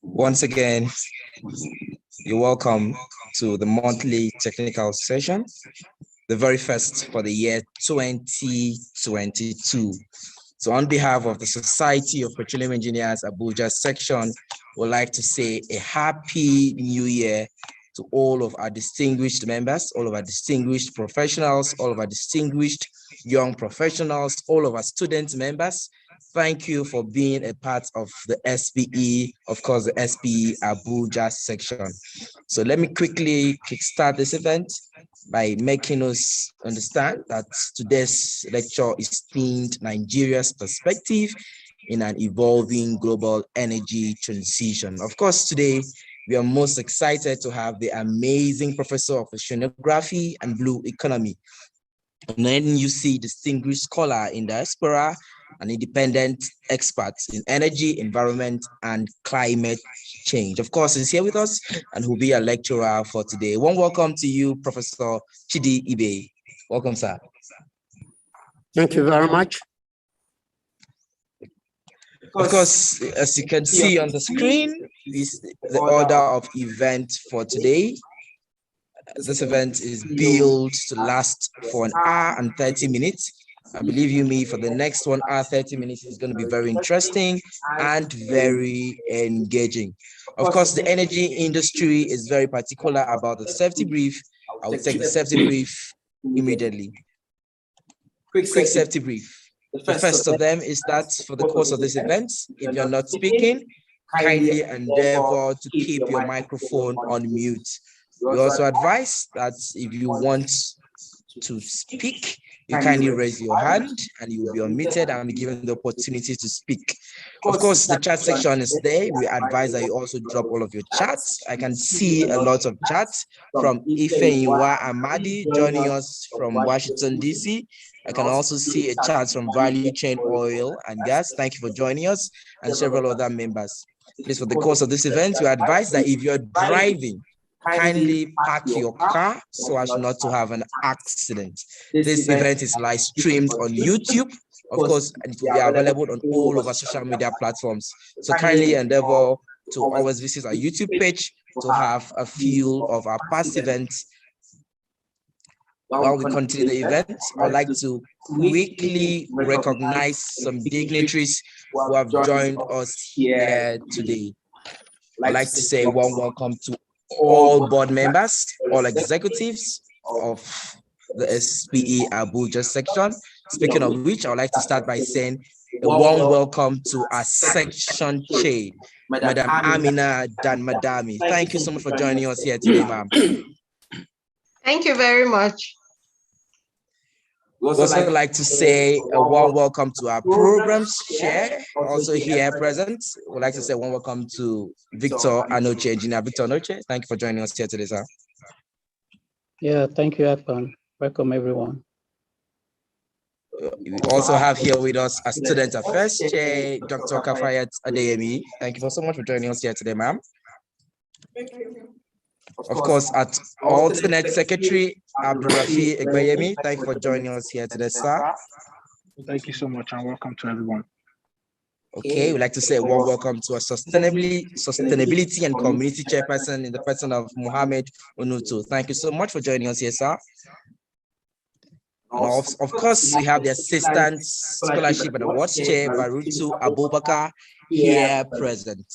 Once again, you're welcome to the monthly technical session, the very first for the year 2022. So on behalf of the Society of Petroleum Engineers Abuja section, we'd like to say a happy new year to all of our distinguished members, all of our distinguished professionals, all of our distinguished young professionals, all of our student members. Thank you for being a part of the SPE, of course, the SPE Abuja section. So let me quickly kickstart this event by making us understand that today's lecture is themed Nigeria's perspective in an evolving global energy transition. Of course, today we are most excited to have the amazing professor of oceanography and blue economy, an NUC distinguished scholar in diaspora, an independent expert in energy, environment, and climate change. Of course, he's here with us and will be a lecturer for today. One welcome to you, Professor Chidi Ibe. Welcome, sir. Thank you very much. Of course, as you can see on the screen, is the order of event for today. This event is built to last for 1 hour and 30 minutes. I believe you me, for the next 1 hour, 30 minutes is going to be very interesting and very engaging. Of course, the energy industry is very particular about the safety brief. I will take the safety brief immediately. Quick safety brief. The first of them is that for the course of this event, if you're not speaking, kindly endeavor to keep your microphone on mute. We also advise that if you want to speak, you kindly raise your hand and you will be unmuted and be given the opportunity to speak. Of course, the chat section is there. We advise that you also drop all of your chats. I can see a lot of chats from Ifeyiwa Amadi joining us from Washington, D.C. I can also see a chat from Value Chain Oil and Gas. Thank you for joining us, and several other members. Please, for the course of this event, we advise that if you're driving, kindly park your car so as not to have an accident. This event is live streamed on YouTube, of course, and it will be available on all of our social media platforms. So kindly endeavor to always visit our YouTube page to have a feel of our past events. While we continue the event, I'd like to quickly recognize some dignitaries who have joined us here today. I'd like to say a warm welcome to all board members, all executives of the SPE Abuja section. Speaking of which, I would like to start by saying a warm welcome to our section chair, Madam Amina Danmadami. Thank you so much for joining us here today, ma'am. Thank you very much. We also like to say a warm welcome to our programs chair, also here present. We'd like to say a warm welcome to Victor Anoche, Engineer Victor Anoche. Thank you for joining us here today, sir. Yeah, thank you, Akpan. Welcome, everyone. We also have here with us a student affairs chair, Dr. Kafayat Adeyemi. Thank you so much for joining us here today, ma'am. Of course, at alternate secretary, Abdurafi Egbayemi. Thank you for joining us here today, sir. Thank you so much and welcome to everyone. Okay, we'd like to say a warm welcome to our sustainability and community chairperson in the person of Mohammed Onutu. Thank you so much for joining us here, sir. And of course, we have the assistant scholarship and awards chair, Barutu Abubakar, here present.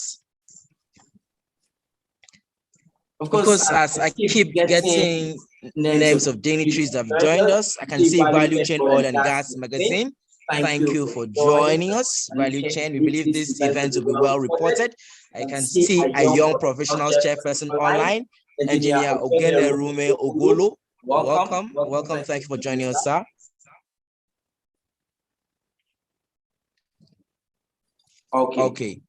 Of course, as I keep getting names of dignitaries that have joined us, I can see Value Chain Oil and Gas Magazine. Thank you for joining us, Value Chain. We believe this event will be well reported. I can see a young professionals chairperson online, Engineer Ogene Rume Ogolo. Welcome. Thank you for joining us, sir. Okay.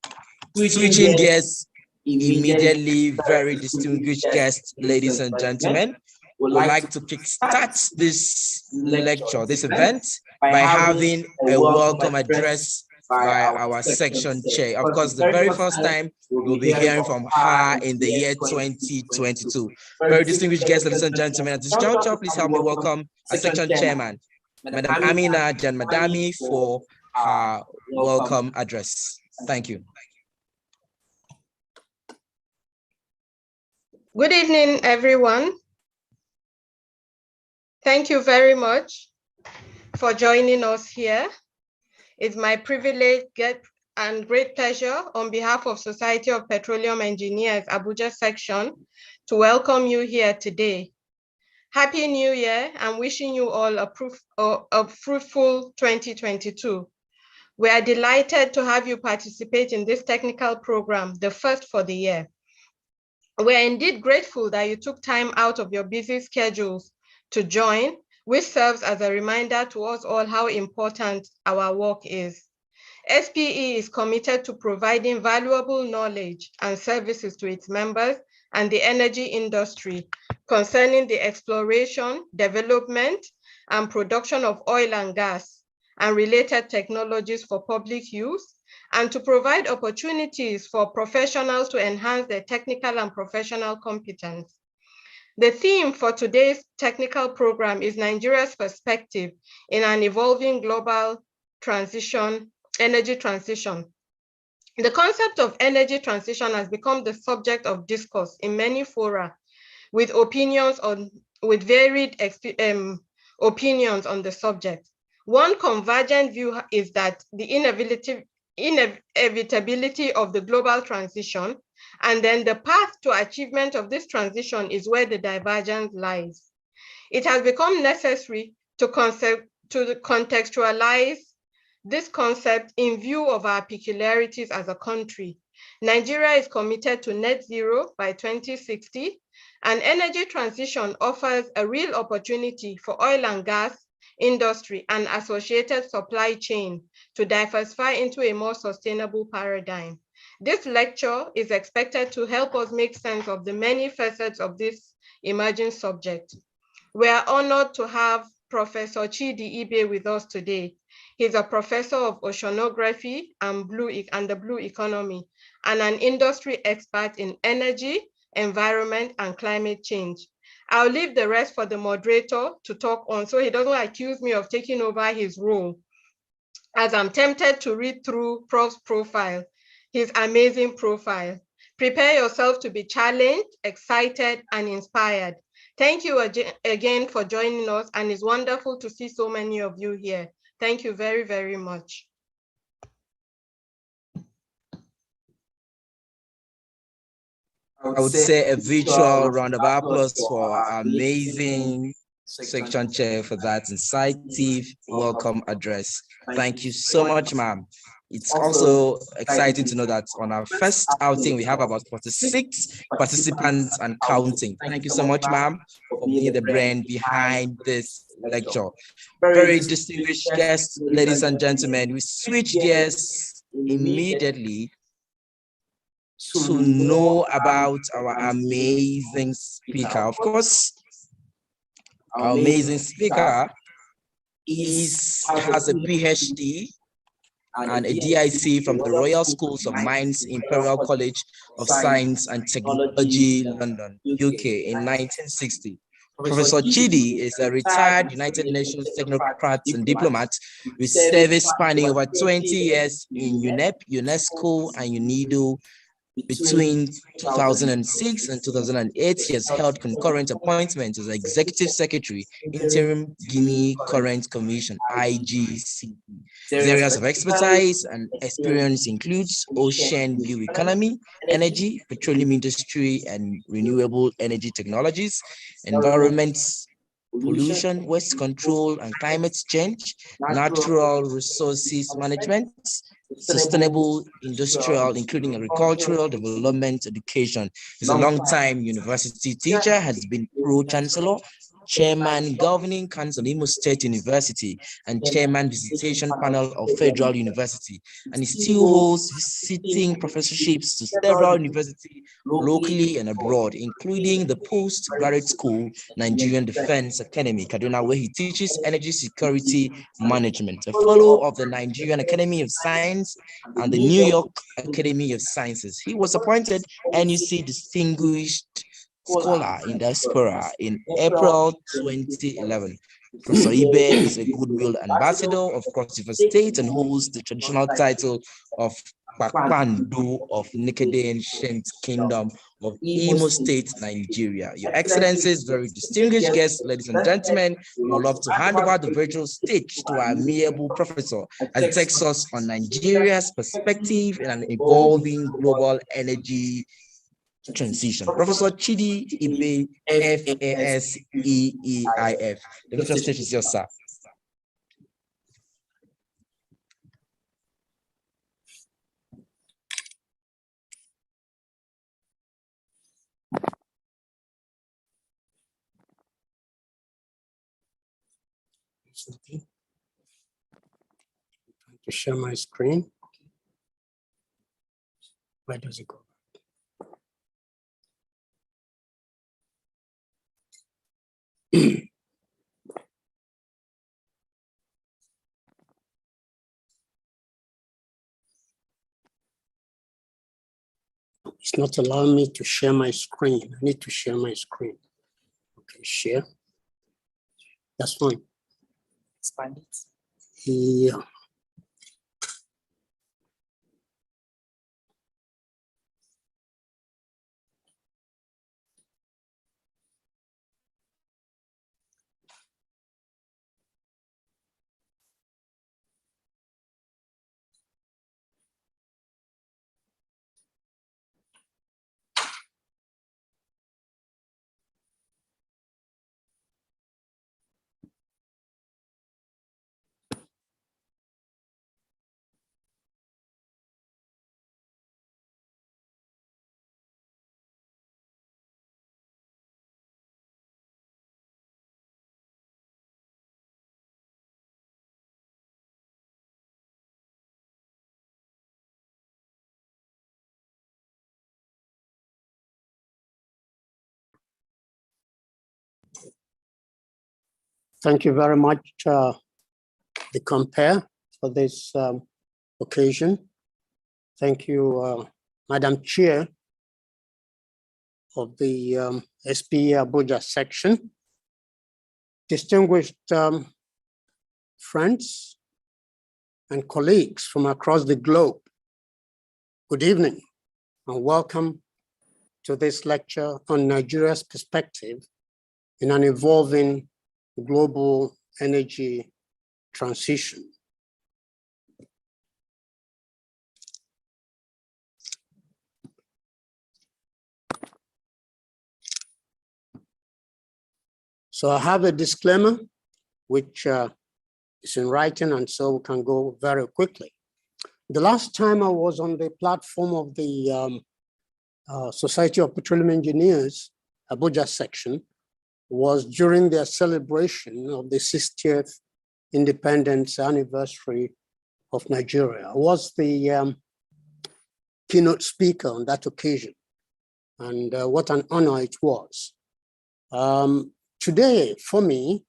Switching gears immediately, very distinguished guests, ladies and gentlemen, would like to kickstart this lecture, this event, by having a welcome address by our section chair. Of course, the very first time we'll be hearing from her in the year 2022. Very distinguished guests, ladies and gentlemen, at this juncture, please help me welcome our section chairman, Madam Amina Janmadami, for her welcome address. Thank you. Good evening, everyone. Thank you very much for joining us here. It's my privilege and great pleasure on behalf of Society of Petroleum Engineers, Abuja section, to welcome you here today. Happy New Year and wishing you all a fruitful 2022. We are delighted to have you participate in this technical program, the first for the year. We are indeed grateful that you took time out of your busy schedules to join, which serves as a reminder to us all how important our work is. SPE is committed to providing valuable knowledge and services to its members and the energy industry concerning the exploration, development, and production of oil and gas and related technologies for public use, and to provide opportunities for professionals to enhance their technical and professional competence. The theme for today's technical program is Nigeria's perspective in an evolving global energy transition. The concept of energy transition has become the subject of discourse in many fora with varied opinions on the subject. One convergent view is that the inevitability of the global transition, and then the path to achievement of this transition is where the divergence lies. It has become necessary to contextualize this concept in view of our peculiarities as a country. Nigeria is committed to net zero by 2060, and energy transition offers a real opportunity for oil and gas industry and associated supply chain to diversify into a more sustainable paradigm. This lecture is expected to help us make sense of the many facets of this emerging subject. We are honored to have Professor Chidi Ibe with us today. He's a professor of oceanography and the blue economy, and an industry expert in energy, environment, and climate change. I'll leave the rest for the moderator to talk on so he doesn't accuse me of taking over his role, as I'm tempted to read through Prof's profile, his amazing profile. Prepare yourself to be challenged, excited, and inspired. Thank you again for joining us, and it's wonderful to see so many of you here. Thank you very, very much. I would say a virtual round of applause for our amazing section chair for that incisive welcome address. Thank you so much, ma'am. It's also exciting to know that on our first outing, we have about 46 participants and counting. Thank you so much, ma'am, for being the brain behind this lecture. Very distinguished guests, ladies and gentlemen, we switch gears immediately to know about our amazing speaker. Of course, our amazing speaker has a PhD and a DIC from the Royal Schools of Mines Imperial College of Science and Technology, London, UK in 1960. Professor Chidi is a retired United Nations technocrat and diplomat with service spanning over 20 years in UNEP, UNESCO, and UNIDO. Between 2006 and 2008, he has held concurrent appointments as Executive Secretary, Interim Guinea Current Commission, IGC. His areas of expertise and experience includes ocean blue economy, energy, petroleum industry, and renewable energy technologies, environment, pollution, waste control and climate change, natural resources management, sustainable industrial, including agricultural development, education. He's a long-time university teacher, has been pro-chancellor, chairman, governing council, Imo State University, and chairman, visitation panel of Federal University. And he still holds visiting professorships to several universities locally and abroad, including the Postgraduate School, Nigerian Defense Academy, Kaduna, where he teaches energy security management, a fellow of the Nigerian Academy of Science and the New York Academy of Sciences. He was appointed NUC Distinguished Scholar in Diaspora in April 2011. Professor Ibe is a goodwill ambassador of Cross River State and holds the traditional title of Akpakpando of Nikede Ancient Kingdom of Imo State, Nigeria. Your Excellencies, very distinguished guests, ladies and gentlemen, we would love to hand over the virtual stage to our amiable professor as he takes us on Nigeria's perspective in an evolving global energy transition. Professor Chidi Ibe, FASEEIF. The virtual stage is yours, sir. I'm trying to share my screen. Where does it go? It's not allowing me to share my screen. I need to share my screen. Okay, share. That's fine. Expand it. Yeah. Thank you very much, the compare, for this occasion. Thank you, Madam Chair of the SPE Abuja section. Distinguished friends and colleagues from across the globe, good evening and welcome to this lecture on Nigeria's perspective in an evolving global energy transition. So I have a disclaimer, which is in writing, and so we can go very quickly. The last time I was on the platform of the Society of Petroleum Engineers, Abuja section, was during their celebration of the 60th independence anniversary of Nigeria. I was the keynote speaker on that occasion, and what an honor it was. Today, for me,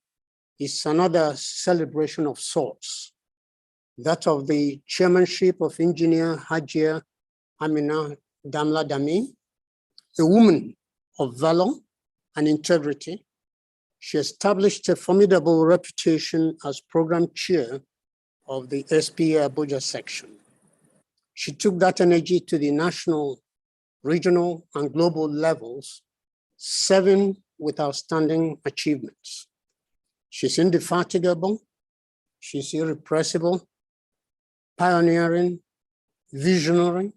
is another celebration of sorts, that of the chairmanship of Engineer Hajia Amina Damla Dami, a woman of valor and integrity. She established a formidable reputation as program chair of the SPE Abuja section. She took that energy to the national, regional, and global levels, serving with outstanding achievements. She's indefatigable, she's irrepressible, pioneering, visionary,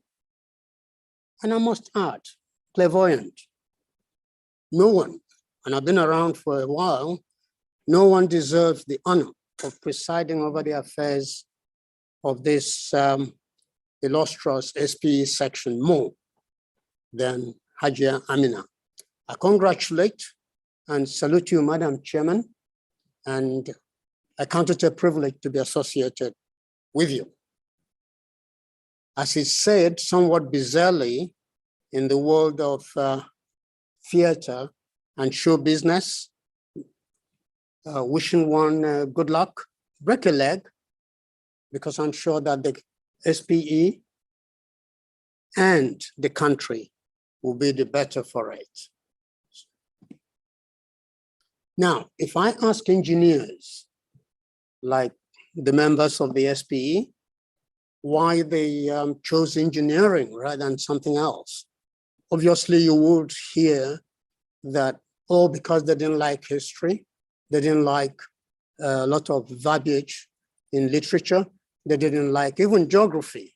and I must add, clairvoyant. No one, and I've been around for a while, no one deserves the honor of presiding over the affairs of this illustrious SPE section more than Hajia Amina. I congratulate and salute you, Madam Chairman, and I count it a privilege to be associated with you. As is said somewhat bizarrely in the world of theater and show business, wishing one good luck, break a leg, because I'm sure that the SPE and the country will be the better for it. Now, if I ask engineers, like the members of the SPE, why they chose engineering rather than something else. Obviously, you would hear that, oh, because they didn't like history, they didn't like a lot of verbiage in literature, they didn't like even geography.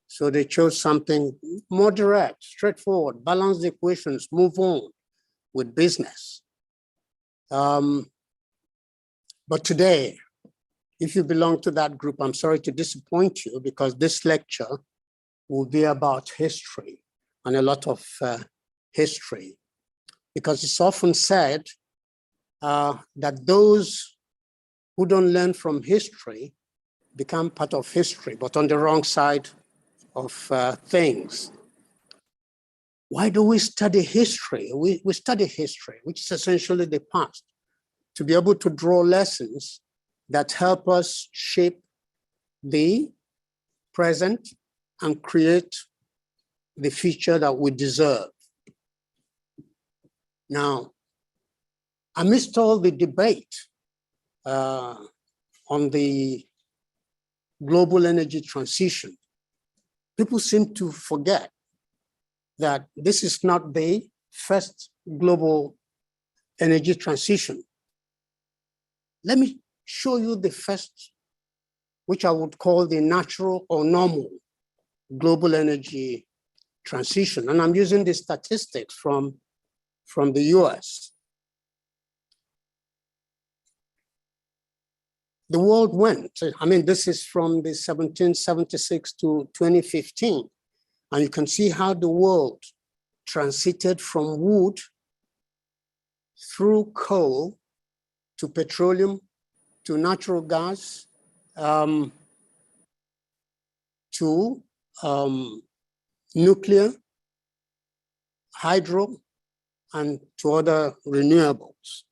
So they chose something more direct, straightforward, balance the equations, move on with business. But today, if you belong to that group, I'm sorry to disappoint you, because this lecture will be about history and a lot of history, because it's often said that those who don't learn from history become part of history, but on the wrong side of things. Why do we study history? We study history, which is essentially the past, to be able to draw lessons that help us shape the present and create the future that we deserve. Now, amidst all the debate on the global energy transition, people seem to forget that this is not the first global energy transition. Let me show you the first, which I would call the natural or normal global energy transition. And I'm using the statistics from the US. The world went, I mean, this is from the 1776 to 2015. And you can see how the world transited from wood through coal to petroleum, to natural gas, to nuclear, hydro, and to other renewables.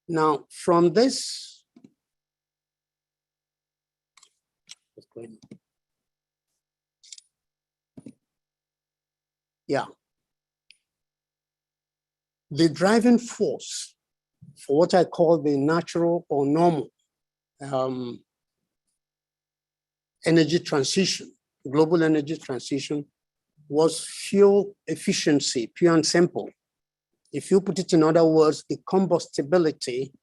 Now, from this, yeah, the driving force for what I call the natural or normal energy transition, global energy transition, was fuel efficiency, pure and simple. If you put it in other words, the combustibility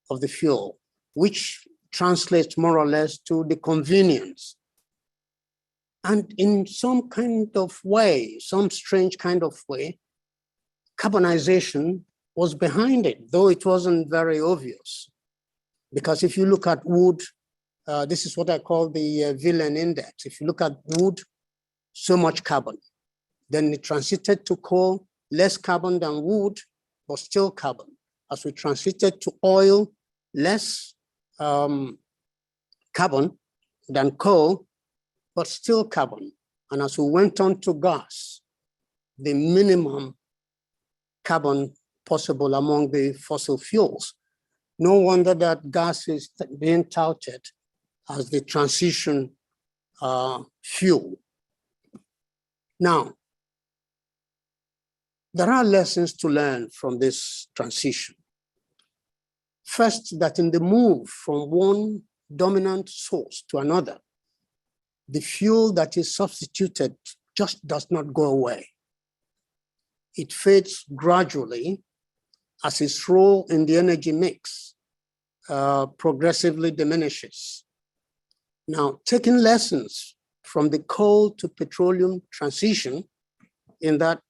of the fuel, which translates more or less to the convenience. And in some kind of way, some strange kind of way, carbonization was behind it, though it wasn't very obvious. Because if you look at wood, this is what I call the villain index. If you look at wood, so much carbon. Then it transited to coal, less carbon than wood, but still carbon. As we transited to oil, less carbon than coal, but still carbon. And as we went on to gas, the minimum carbon possible among the fossil fuels. No wonder that gas is being touted as the transition fuel. Now, there are lessons to learn from this transition. First, that in the move from one dominant source to another, the fuel that is substituted just does not go away. It fades gradually as its role in the energy mix progressively diminishes. Now, taking lessons from the coal to petroleum transition in that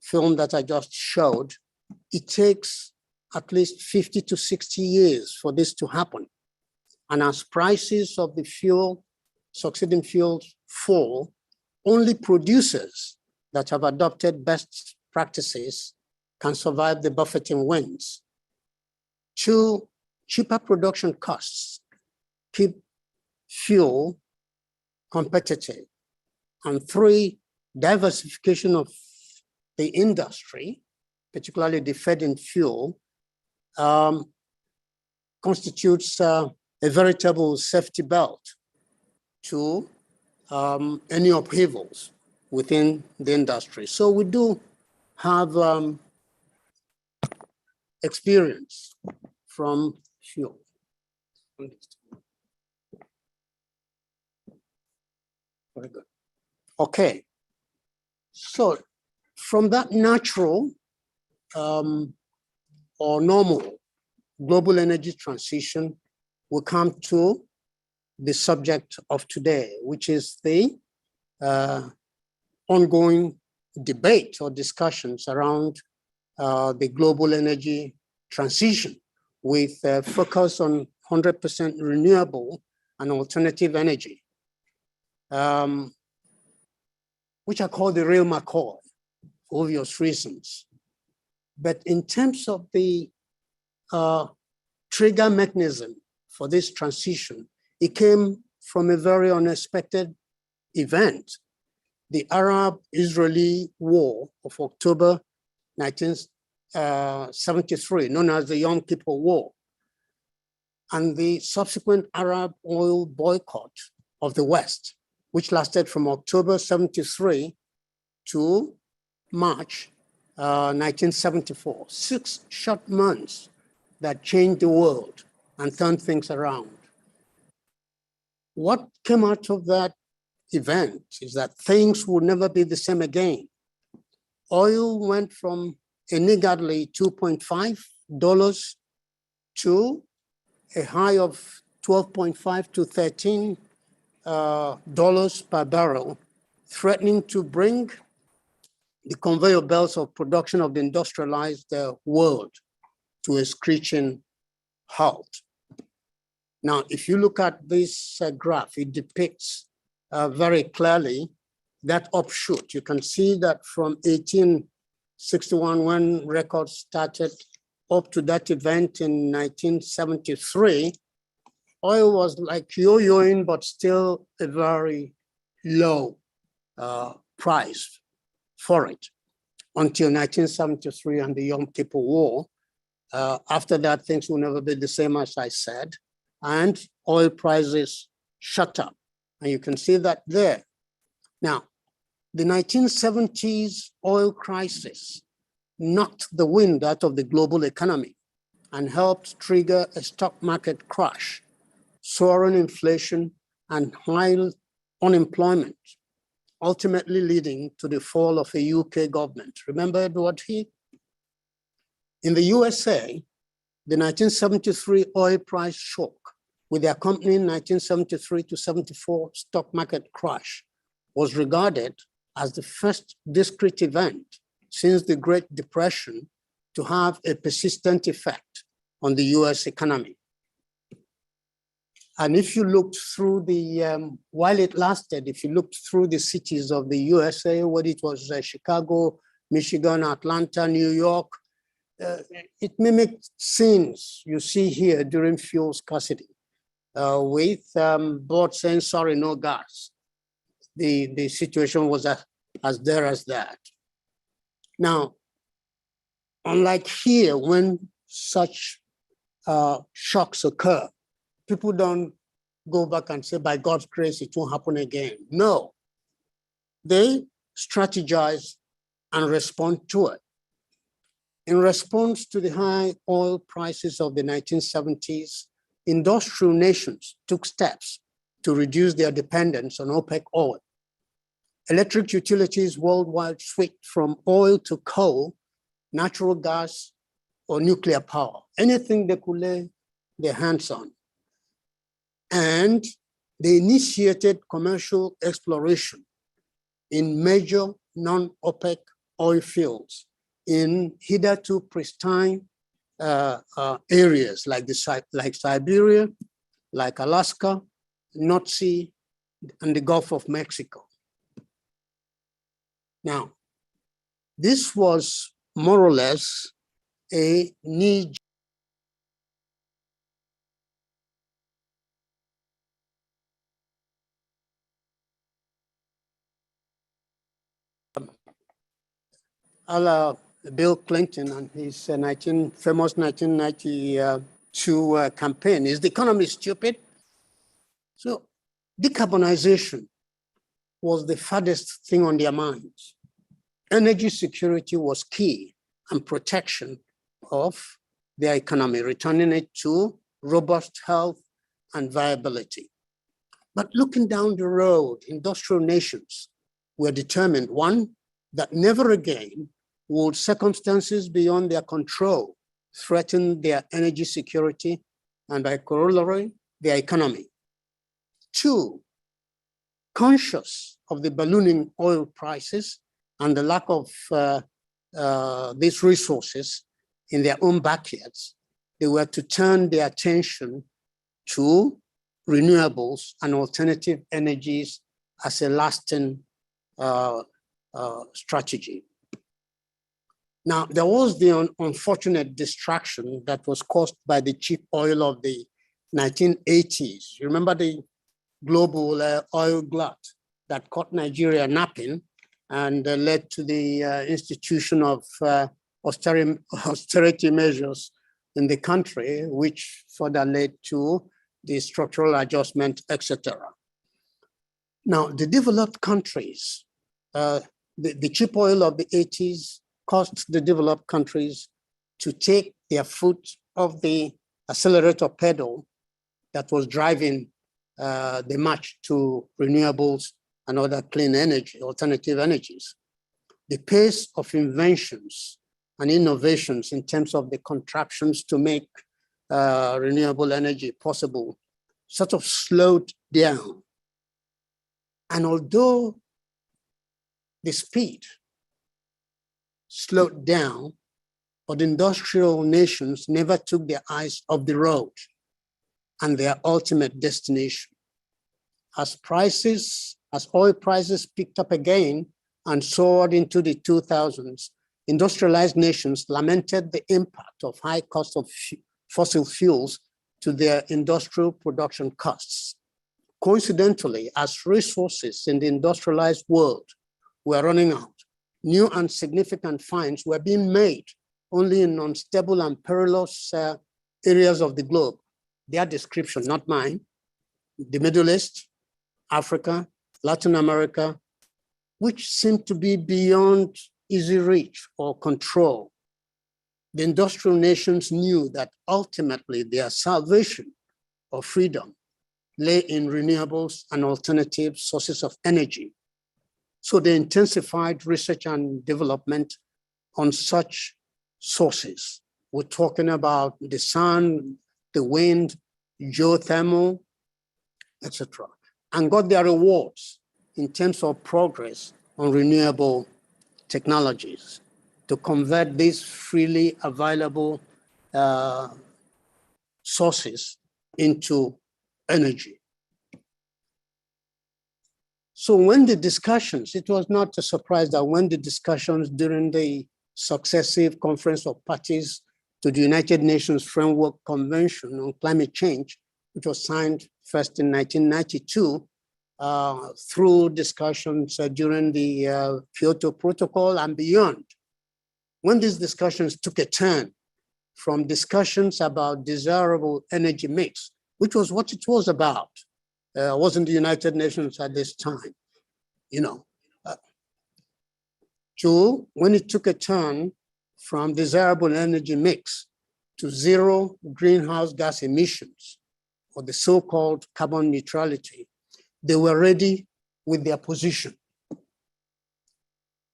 film that I just showed, it takes at least 50 to 60 years for this to happen. And as prices of the fuel, succeeding fuels fall, only producers that have adopted best practices can survive the buffeting winds. 2, cheaper production costs keep fuel competitive. And 3, diversification of the industry, particularly the feed-in fuel, constitutes a veritable safety belt to any upheavals within the industry. So we do have experience from fuel. Very good. Okay. So from that natural or normal global energy transition, we come to the subject of today, which is the ongoing debate or discussions around the global energy transition with focus on 100% renewable and alternative energy, which are called the Remark, for obvious reasons. But in terms of the trigger mechanism for this transition, it came from a very unexpected event, the Arab-Israeli War of October 1973, known as the Yom Kippur War, and the subsequent Arab oil boycott of the West, which lasted from October 73 to March 1974, 6 short months that changed the world and turned things around. What came out of that event is that things will never be the same again. Oil went from a niggardly $2.5 to a high of $12.5 to $13 per barrel, threatening to bring the conveyor belts of production of the industrialized world to a screeching halt. Now, if you look at this graph, it depicts very clearly that offshoot. You can see that from 1861, when records started, up to that event in 1973, oil was like yo-yoing, but still a very low price for it until 1973 and the Yom Kippur War. After that, things will never be the same, as I said, and oil prices shut up. And you can see that there. Now, the 1970s oil crisis knocked the wind out of the global economy and helped trigger a stock market crash, soaring inflation and high unemployment, ultimately leading to the fall of a UK government. Remember Edward Heath? In the USA, the 1973 oil price shock with the accompanying 1973 to 74 stock market crash was regarded as the first discrete event since the Great Depression to have a persistent effect on the US economy. And if you looked through the, while it lasted, if you looked through the cities of the USA, whether it was Chicago, Michigan, Atlanta, New York, it mimicked scenes you see here during fuel scarcity with boards saying, sorry, no gas. The situation was as there as that. Now, unlike here, when such shocks occur, people don't go back and say, by God's grace, it won't happen again. No, they strategize and respond to it. In response to the high oil prices of the 1970s, industrial nations took steps to reduce their dependence on OPEC oil. Electric utilities worldwide switched from oil to coal, natural gas, or nuclear power, anything they could lay their hands on. And they initiated commercial exploration in major non-OPEC oil fields in hitherto pristine areas like Siberia, like Alaska, North Sea, and the Gulf of Mexico. Now, this was more or less a knee. Bill Clinton and his famous 1992 campaign. Is the economy stupid? So decarbonization was the farthest thing on their minds. Energy security was key, and protection of their economy, returning it to robust health and viability. But looking down the road, industrial nations were determined, one, that never again would circumstances beyond their control threaten their energy security and by corollary, their economy. Two, conscious of the ballooning oil prices and the lack of these resources in their own backyards, they were to turn their attention to renewables and alternative energies as a lasting strategy. Now, there was the unfortunate distraction that was caused by the cheap oil of the 1980s. You remember the global oil glut that caught Nigeria napping and led to the institution of austerity measures in the country, which further led to the structural adjustment, etc. Now, the developed countries, the cheap oil of the 80s caused the developed countries to take their foot off the accelerator pedal that was driving the march to renewables and other clean energy, alternative energies. The pace of inventions and innovations in terms of the contraptions to make renewable energy possible sort of slowed down. And although the speed slowed down, but industrial nations never took their eyes off the road and their ultimate destination. As oil prices picked up again and soared into the 2000s, industrialized nations lamented the impact of high cost of fossil fuels to their industrial production costs. Coincidentally, as resources in the industrialized world were running out, new and significant finds were being made only in unstable and perilous areas of the globe. Their description, not mine, the Middle East, Africa, Latin America, which seemed to be beyond easy reach or control. The industrial nations knew that ultimately their salvation or freedom lay in renewables and alternative sources of energy. So they intensified research and development on such sources. We're talking about the sun, the wind, geothermal, etc., and got their rewards in terms of progress on renewable technologies to convert these freely available sources into energy. So when the discussions, it was not a surprise that when the discussions during the successive conference of parties to the United Nations Framework Convention on Climate Change, which was signed first in 1992, through discussions during the Kyoto Protocol and beyond. When these discussions took a turn from discussions about desirable energy mix, which was what it was about, wasn't the United Nations at this time, to when it took a turn from desirable energy mix to zero greenhouse gas emissions, or the so-called carbon neutrality, they were ready with their position.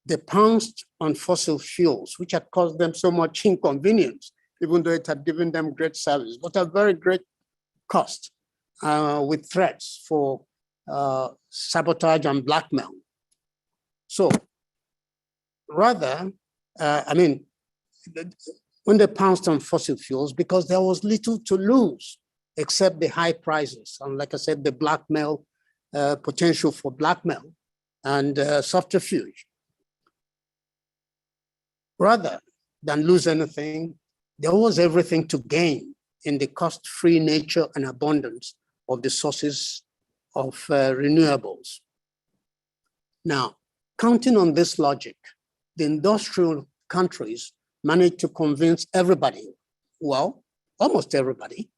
They pounced on fossil fuels, which had caused them so much inconvenience, even though it had given them great service, but at very great cost, with threats for sabotage and blackmail. So rather, when they pounced on fossil fuels, because there was little to lose except the high prices. And like I said, the blackmail, potential for blackmail and subterfuge. Rather than lose anything, there was everything to gain in the cost-free nature and abundance of the sources of renewables. Now, counting on this logic, the industrial countries managed to convince everybody, well, almost everybody,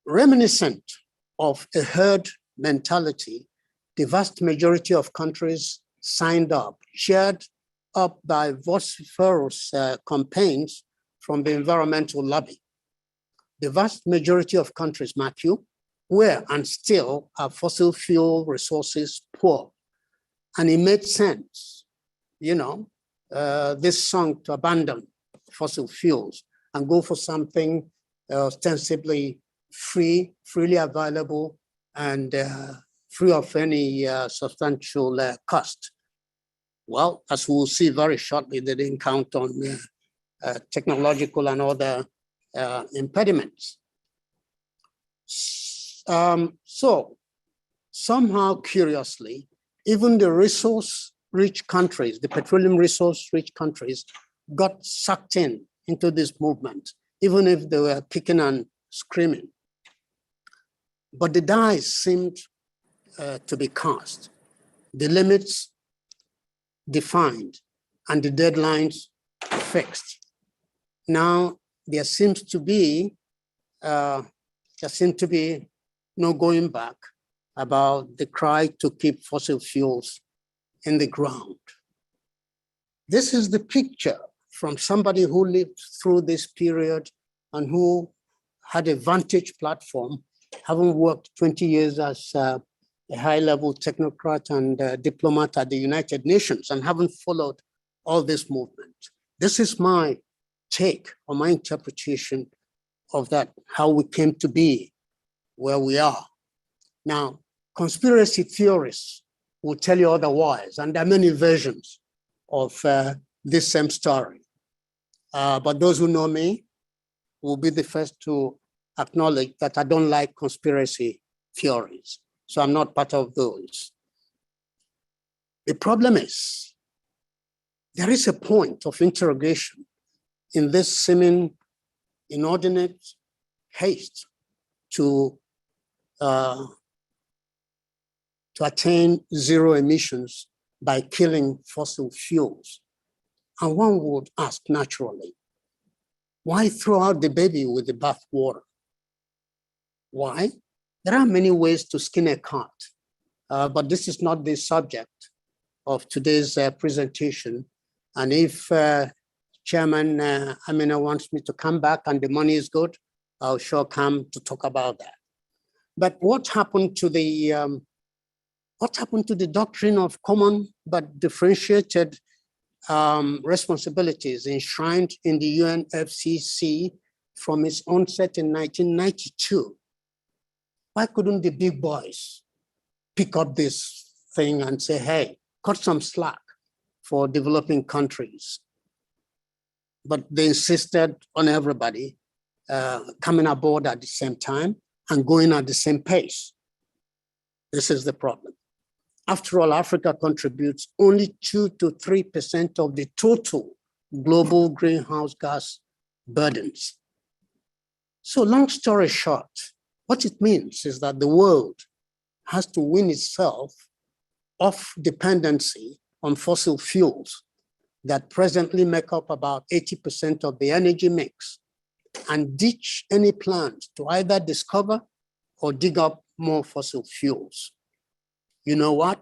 reminiscent of a herd mentality, the vast majority of countries signed up, cheered up by vociferous campaigns from the environmental lobby. The vast majority of countries, Matthew, were and still are fossil fuel resources poor. And it made sense, this song to abandon fossil fuels and go for something ostensibly freely available and free of any substantial cost. Well, as we'll see very shortly, they didn't count on technological and other impediments. So somehow curiously, even the resource-rich countries, the petroleum resource-rich countries got sucked into this movement, even if they were kicking and screaming. But the die seemed to be cast, the limits defined, and the deadlines fixed. Now, there seems to be no going back about the cry to keep fossil fuels in the ground. This is the picture from somebody who lived through this period and who had a vantage platform, having worked 20 years as a high-level technocrat and diplomat at the United Nations and having followed all this movement. This is my take or my interpretation of that, how we came to be where we are. Now, conspiracy theorists will tell you otherwise, and there are many versions of this same story. But those who know me will be the first to acknowledge that I don't like conspiracy theories, so I'm not part of those. The problem is, there is a point of interrogation in this seeming inordinate haste to attain zero emissions by killing fossil fuels. And one would ask naturally, why throw out the baby with the bathwater? Why? There are many ways to skin a cat, but this is not the subject of today's presentation. And if Chairman Amina wants me to come back and the money is good, I'll sure come to talk about that. But what happened to the doctrine of common but differentiated responsibilities enshrined in the UNFCCC from its onset in 1992? Why couldn't the big boys pick up this thing and say, hey, cut some slack for developing countries? But they insisted on everybody coming aboard at the same time and going at the same pace. This is the problem. After all, Africa contributes only 2 to 3% of the total global greenhouse gas burdens. So long story short, what it means is that the world has to wean itself off dependency on fossil fuels that presently make up about 80% of the energy mix and ditch any plans to either discover or dig up more fossil fuels. You know what?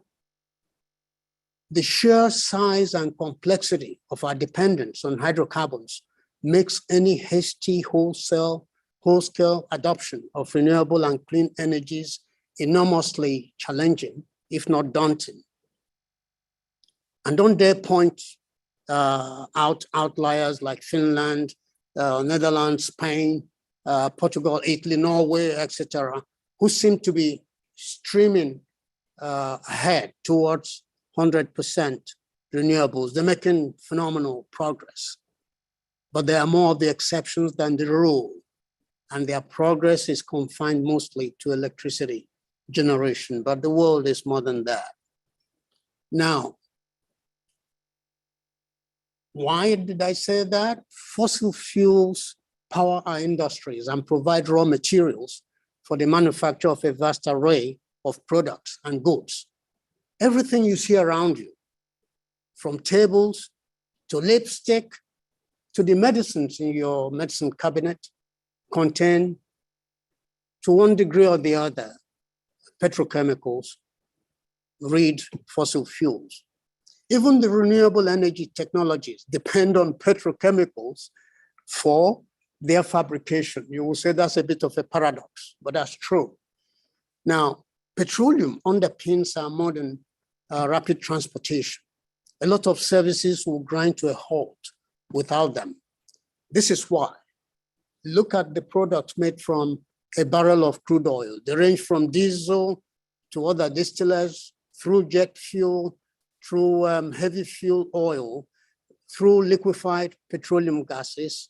The sheer size and complexity of our dependence on hydrocarbons makes any hasty wholesale adoption of renewable and clean energies enormously challenging, if not daunting. And don't dare point out outliers like Finland, Netherlands, Spain, Portugal, Italy, Norway, etc., who seem to be streaming ahead towards 100% renewables. They're making phenomenal progress, but they are more of the exceptions than the rule, and their progress is confined mostly to electricity generation, but the world is more than that. Now, why did I say that? Fossil fuels power our industries and provide raw materials for the manufacture of a vast array of products and goods. Everything you see around you, from tables to lipstick to the medicines in your medicine cabinet, contain, to one degree or the other, petrochemicals, read fossil fuels. Even the renewable energy technologies depend on petrochemicals for their fabrication. You will say that's a bit of a paradox, but that's true. Now, petroleum underpins our modern rapid transportation. A lot of services will grind to a halt without them. This is why. Look at the products made from a barrel of crude oil. They range from diesel to other distillers, through jet fuel, through heavy fuel oil, through liquefied petroleum gases,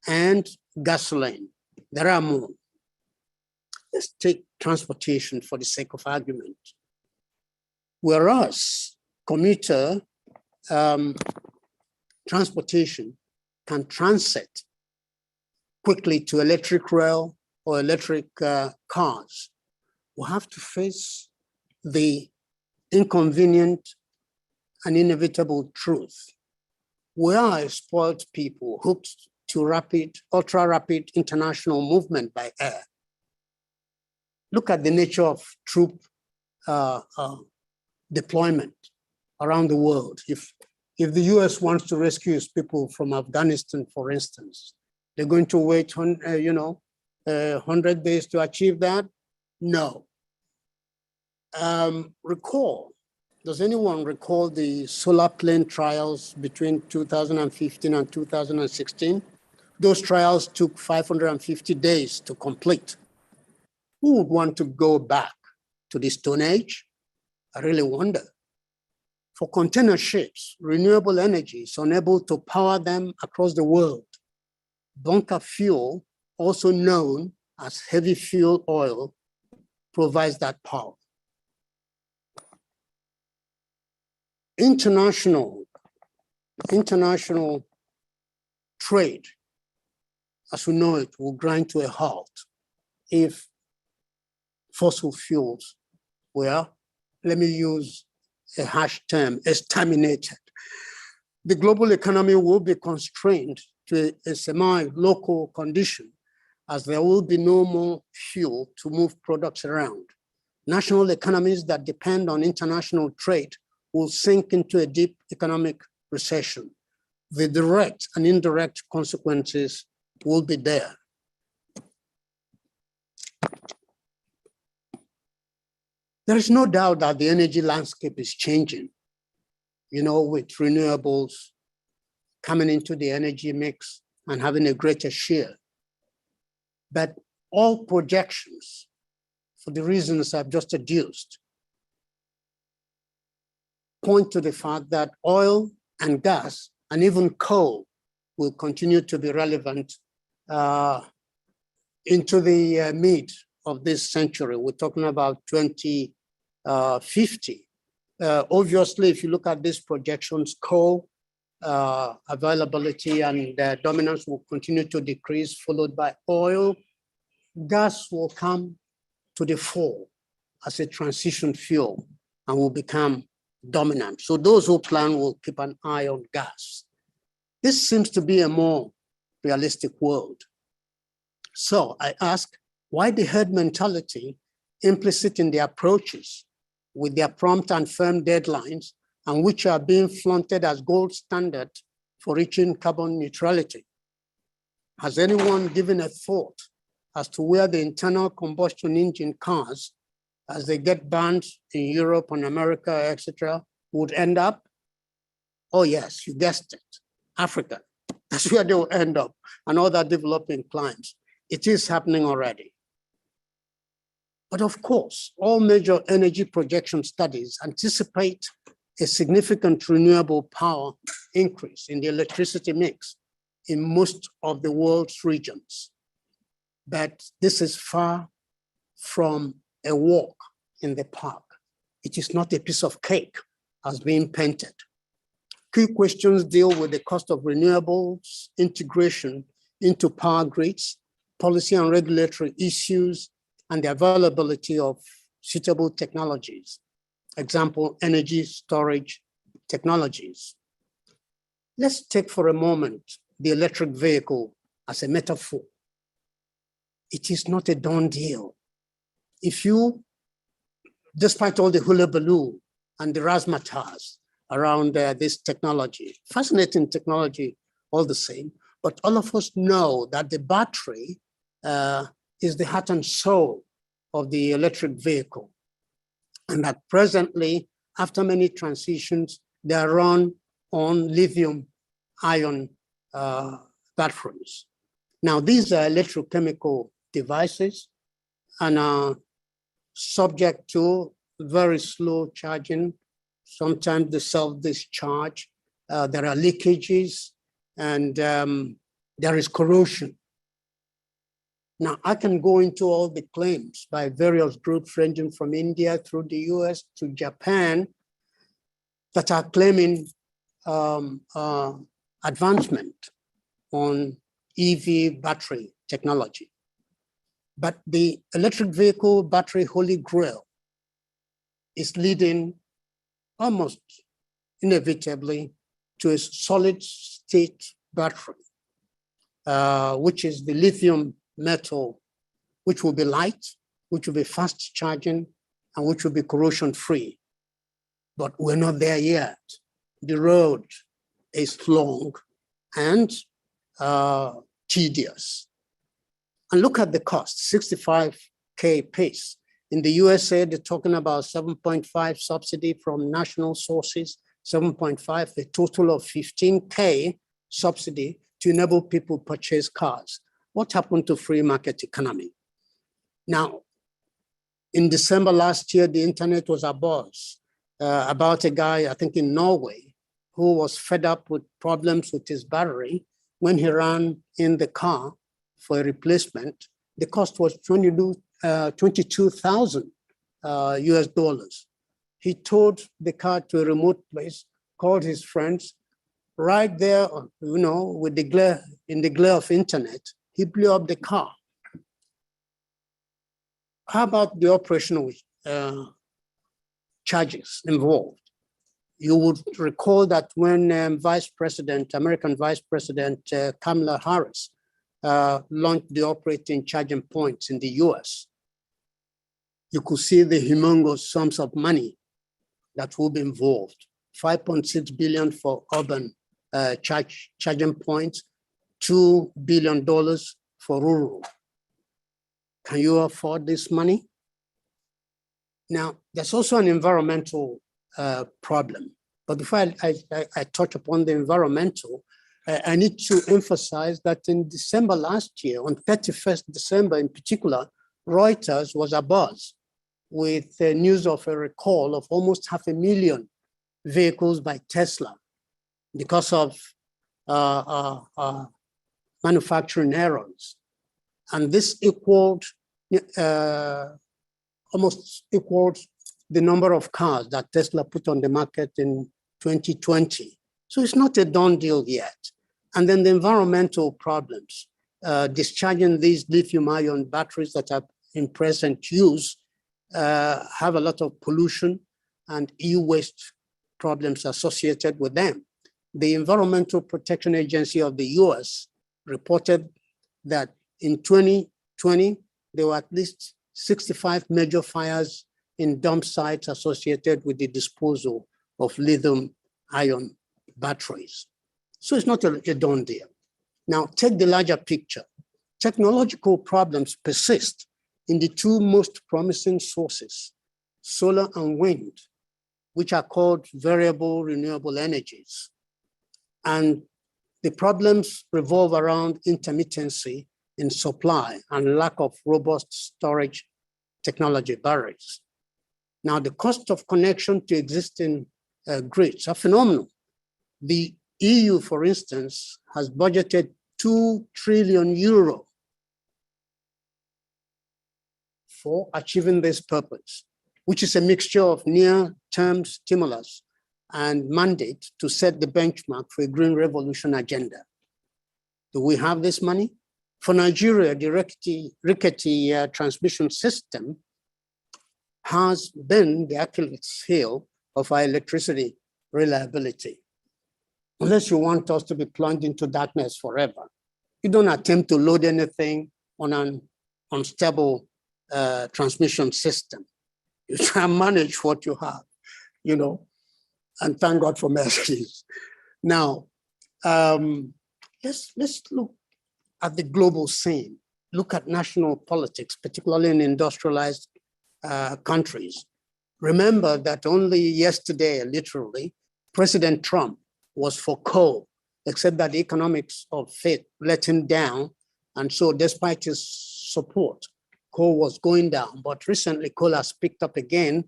and gasoline. There are more. Let's take transportation for the sake of argument. Whereas commuter transportation can transit quickly to electric rail or electric cars, we have to face the inconvenient and inevitable truth. We are a spoiled people hooked to rapid, ultra-rapid international movement by air. Look at the nature of troop deployment around the world. If the US wants to rescue its people from Afghanistan, for instance, they're going to wait 100 days to achieve that? No. Does anyone recall the solar plane trials between 2015 and 2016? Those trials took 550 days to complete. Who would want to go back to the Stone Age? I really wonder. For container ships, renewable energy is unable to power them across the world. Bunker fuel, also known as heavy fuel oil, provides that power. International trade, as we know it, will grind to a halt if fossil fuels were, let me use a harsh term, exterminated. The global economy will be constrained to a semi-local condition as there will be no more fuel to move products around. National economies that depend on international trade will sink into a deep economic recession. The direct and indirect consequences will be there. There is no doubt that the energy landscape is changing, with renewables coming into the energy mix and having a greater share. But all projections, for the reasons I've just adduced, point to the fact that oil and gas and even coal will continue to be relevant into the mid of this century. We're talking about 2050. Obviously, if you look at these projections, coal availability and dominance will continue to decrease, followed by oil. Gas will come to the fore as a transition fuel and will become dominant. So those who plan will keep an eye on gas. This seems to be a more realistic world. So I ask, why the herd mentality implicit in the approaches with their prompt and firm deadlines and which are being flaunted as gold standard for reaching carbon neutrality? Has anyone given a thought as to where the internal combustion engine cars, as they get banned in Europe and America, etc., would end up? Oh yes, you guessed it, Africa. That's where they will end up, and other developing climes. It is happening already. But of course, all major energy projection studies anticipate a significant renewable power increase in the electricity mix in most of the world's regions. But this is far from a walk in the park. It is not a piece of cake as being painted. Key questions deal with the cost of renewables, integration into power grids, policy and regulatory issues, and the availability of suitable technologies. Example, energy storage technologies. Let's take for a moment the electric vehicle as a metaphor. It is not a done deal. If you, despite all the hullabaloo and the razzmatazz around this technology, fascinating technology all the same, But all of us know that the battery is the heart and soul of the electric vehicle. And that presently, after many transitions, they are run on lithium-ion batteries. Now, these are electrochemical devices and are subject to very slow charging. Sometimes they self-discharge. There are leakages, and there is corrosion. Now, I can go into all the claims by various groups ranging from India through the US to Japan that are claiming advancement on EV battery technology. But the electric vehicle battery holy grail is leading almost inevitably to a solid state battery, which is the lithium metal, which will be light, which will be fast charging, and which will be corrosion free. But we're not there yet. The road is long and tedious. And look at the cost, 65K piece. In the USA, they're talking about 7.5 subsidy from national sources, 7.5, a total of 15K subsidy to enable people purchase cars. What happened to free market economy? Now, in December last year, the internet was abuzz about a guy, I think in Norway, who was fed up with problems with his battery. When he ran in the car for a replacement, the cost was 22,000 US dollars. He towed the car to a remote place, called his friends, right there, with the glare, in the glare of internet, he blew up the car. How about the operational charges involved? You would recall that when American Vice President Kamala Harris launched the operating charging points in the US, you could see the humongous sums of money that will be involved. 5.6 billion for urban charging points, $2 billion for rural. Can you afford this money? Now, there's also an environmental problem. But before I touch upon the environmental, I need to emphasize that in December last year, on 31st December in particular, Reuters was abuzz with the news of a recall of almost 500,000 vehicles by Tesla because of manufacturing errors. And this almost equaled the number of cars that Tesla put on the market in 2020. So it's not a done deal yet. And then the environmental problems, discharging these lithium-ion batteries that are in present use have a lot of pollution and e-waste problems associated with them. The Environmental Protection Agency of the US reported that in 2020, there were at least 65 major fires in dump sites associated with the disposal of lithium-ion batteries. So it's not a done deal. Now, take the larger picture. Technological problems persist in the two most promising sources, solar and wind, which are called variable renewable energies. And the problems revolve around intermittency in supply and lack of robust storage technology barriers. Now, the cost of connection to existing grids are phenomenal. The EU, for instance, has budgeted 2 trillion euro for achieving this purpose, which is a mixture of near-term stimulus and mandate to set the benchmark for a green revolution agenda. Do we have this money? For Nigeria, the rickety transmission system has been the Achilles heel of our electricity reliability. Unless you want us to be plunged into darkness forever, you don't attempt to load anything on an unstable transmission system. You try and manage what you have, and thank God for Mercedes. Now, let's look at the global scene. Look at national politics, particularly in industrialized countries. Remember that only yesterday, literally, President Trump was for coal, except that the economics of it let him down. And so despite his support, coal was going down. But recently, coal has picked up again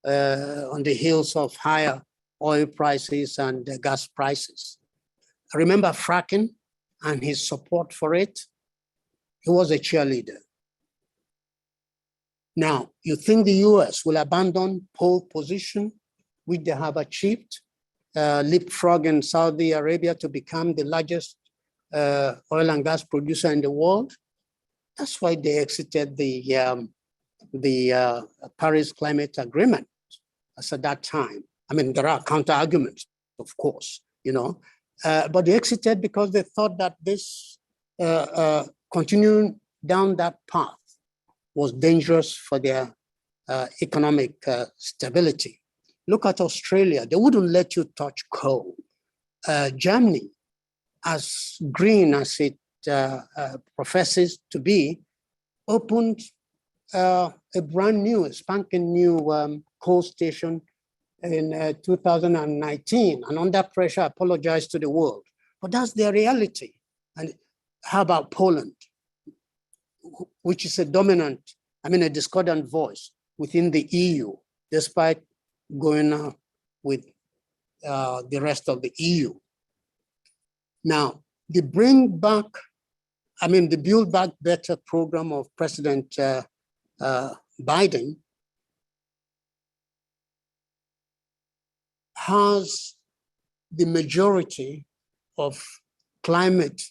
on the heels of higher oil prices and gas prices. I remember fracking and his support for it. He was a cheerleader. Now, you think the US will abandon pole position, which they have achieved, leapfrog in Saudi Arabia to become the largest oil and gas producer in the world? That's why they exited the Paris Climate Agreement as at that time. I mean, there are counter arguments, of course, you know, but they exited because they thought that this continuing down that path was dangerous for their economic stability. Look at Australia. They wouldn't let you touch coal. Germany, as green as it professes to be, opened a brand new, a spanking new coal station in 2019. And under pressure, apologized to the world. But that's their reality. And how about Poland, which is a dominant, I mean, a discordant voice within the EU, despite going with the rest of the EU. Now, the Bring Back, I mean, the Build Back Better program of President Biden has the majority of climate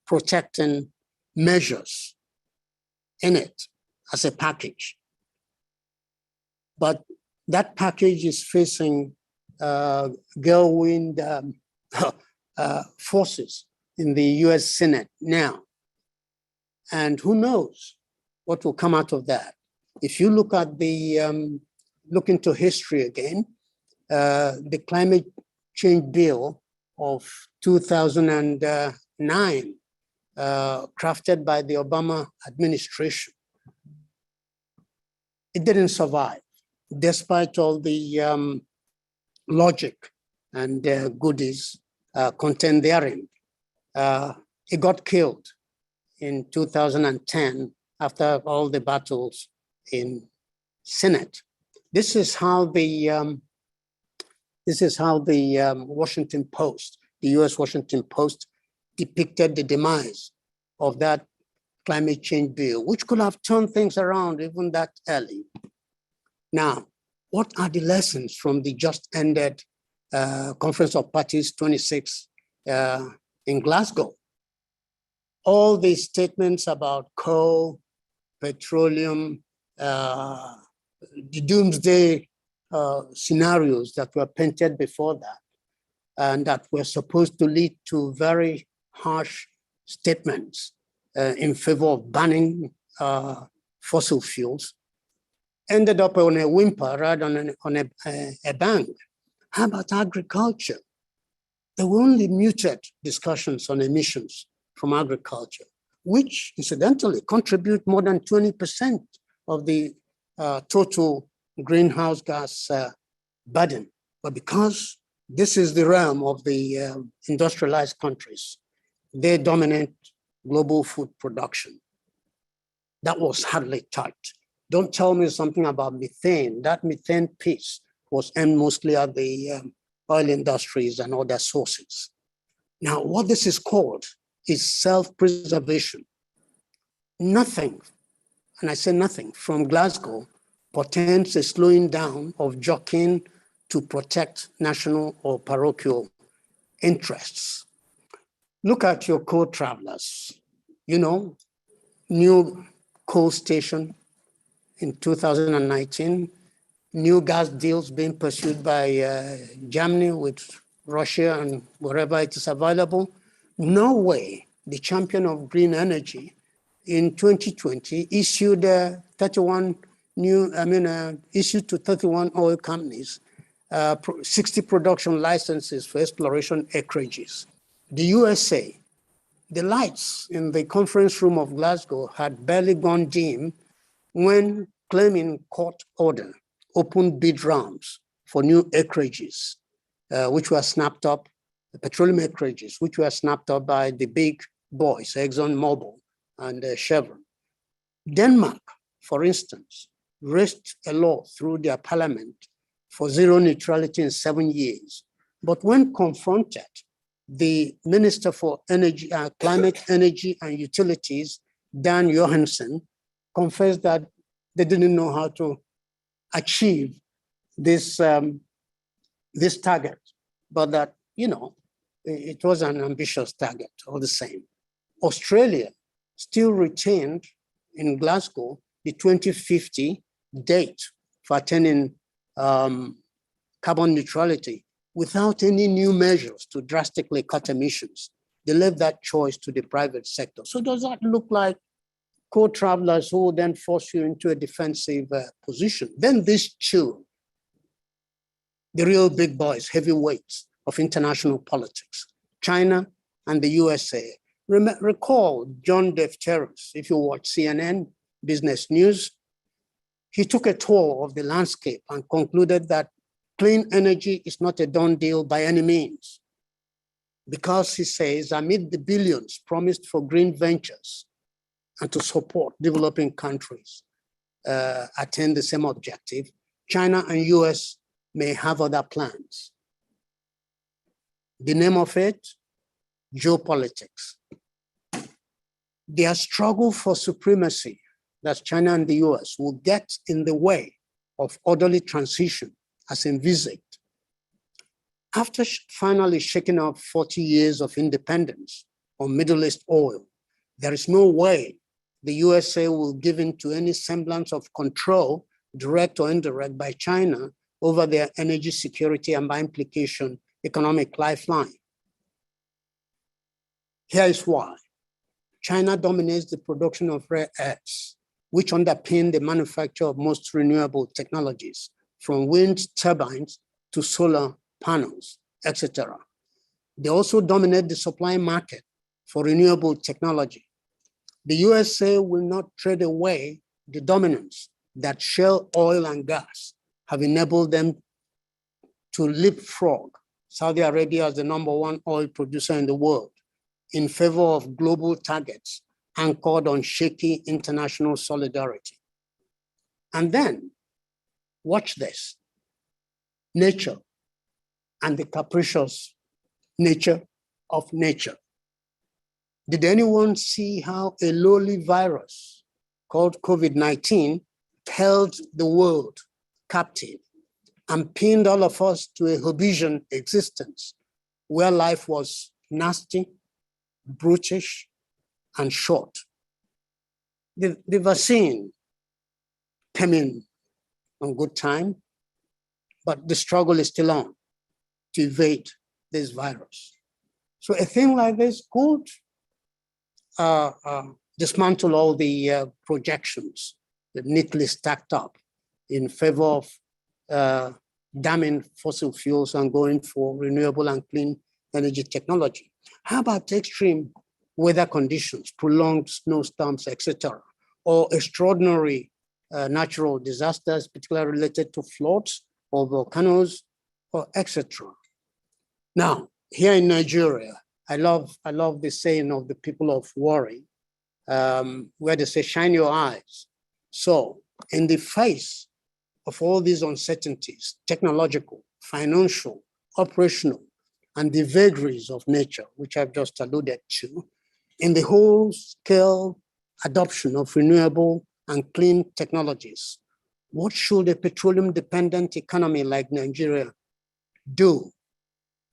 protecting measures in it as a package. But that package is facing whirlwind forces in the US Senate now. And who knows what will come out of that. If you look at the, look into history again, the climate change bill of 2009, crafted by the Obama administration, it didn't survive, despite all the logic and goodies contained therein. It got killed in 2010 after all the battles in Senate. This is how the Washington Post, the US Washington Post, depicted the demise of that climate change bill, which could have turned things around even that early. Now, what are the lessons from the just ended Conference of Parties 26 in Glasgow? All these statements about coal, petroleum, the doomsday scenarios that were painted before that, and that were supposed to lead to very harsh statements in favor of banning fossil fuels, ended up on a whimper rather than on a bang. How about agriculture? There were only muted discussions on emissions from agriculture, which incidentally contribute more than 20% of the total greenhouse gas burden. But because this is the realm of the industrialized countries, they dominate global food production. That was hardly touched. Don't tell me something about methane. That methane piece was aimed mostly at the oil industries and other sources. Now, what this is called is self-preservation. Nothing, and I say nothing, from Glasgow portends a slowing down of jockeying to protect national or parochial interests. Look at your coal travelers. You know, new coal station in 2019, new gas deals being pursued by Germany with Russia and wherever it is available. Norway, the champion of green energy, in 2020 issued 31 issued to 31 oil companies 60 production licenses for exploration acreages. The USA, the lights in the conference room of Glasgow had barely gone dim when claiming court order opened bid rounds for new acreages, which were snapped up, the petroleum acreages, which were snapped up by the big boys, ExxonMobil and Chevron. Denmark, for instance, raised a law through their parliament for zero neutrality in 7 years. But when confronted, the Minister for Energy, Climate, Energy and Utilities, Dan Johansson, confessed that they didn't know how to achieve this, this target, but that, you know, it was an ambitious target all the same. Australia still retained in Glasgow the 2050 date for attaining carbon neutrality without any new measures to drastically cut emissions. They left that choice to the private sector. So does that look like co-travelers who will then force you into a defensive position? Then these two, the real big boys, heavyweights of international politics, China and the USA. Recall John Defteros, if you watch CNN, Business News, he took a tour of the landscape and concluded that clean energy is not a done deal by any means. Because he says, amid the billions promised for green ventures and to support developing countries attain the same objective, China and US may have other plans. The name of it, geopolitics. Their struggle for supremacy, that's China and the US, will get in the way of orderly transition as envisaged. After finally shaking off 40 years of independence on Middle East oil, there is no way the USA will give in to any semblance of control, direct or indirect, by China over their energy security and by implication, economic lifeline. Here is why. China dominates the production of rare earths, which underpin the manufacture of most renewable technologies, from wind turbines to solar panels, etc. They also dominate the supply market for renewable technology. The USA will not trade away the dominance that shale oil and gas have enabled them to leapfrog Saudi Arabia as the #1 oil producer in the world in favor of global targets anchored on shaky international solidarity. And then, watch this, nature and the capricious nature of nature. Did anyone see how a lowly virus called COVID-19 held the world captive and pinned all of us to a Hobbesian existence where life was nasty, brutish, and short? The vaccine came in on good time, but the struggle is still on to evade this virus. So a thing like this could dismantle all the projections that neatly stacked up in favor of damning fossil fuels and going for renewable and clean energy technology. How about extreme weather conditions, prolonged snowstorms, etc., or extraordinary natural disasters, particularly related to floods or volcanoes, or etc. Now, here in Nigeria, I love the saying of the people of Warri, where they say, shine your eyes. So in the face of all these uncertainties, technological, financial, operational, and the vagaries of nature, which I've just alluded to, in the whole scale adoption of renewable and clean technologies, what should a petroleum-dependent economy like Nigeria do?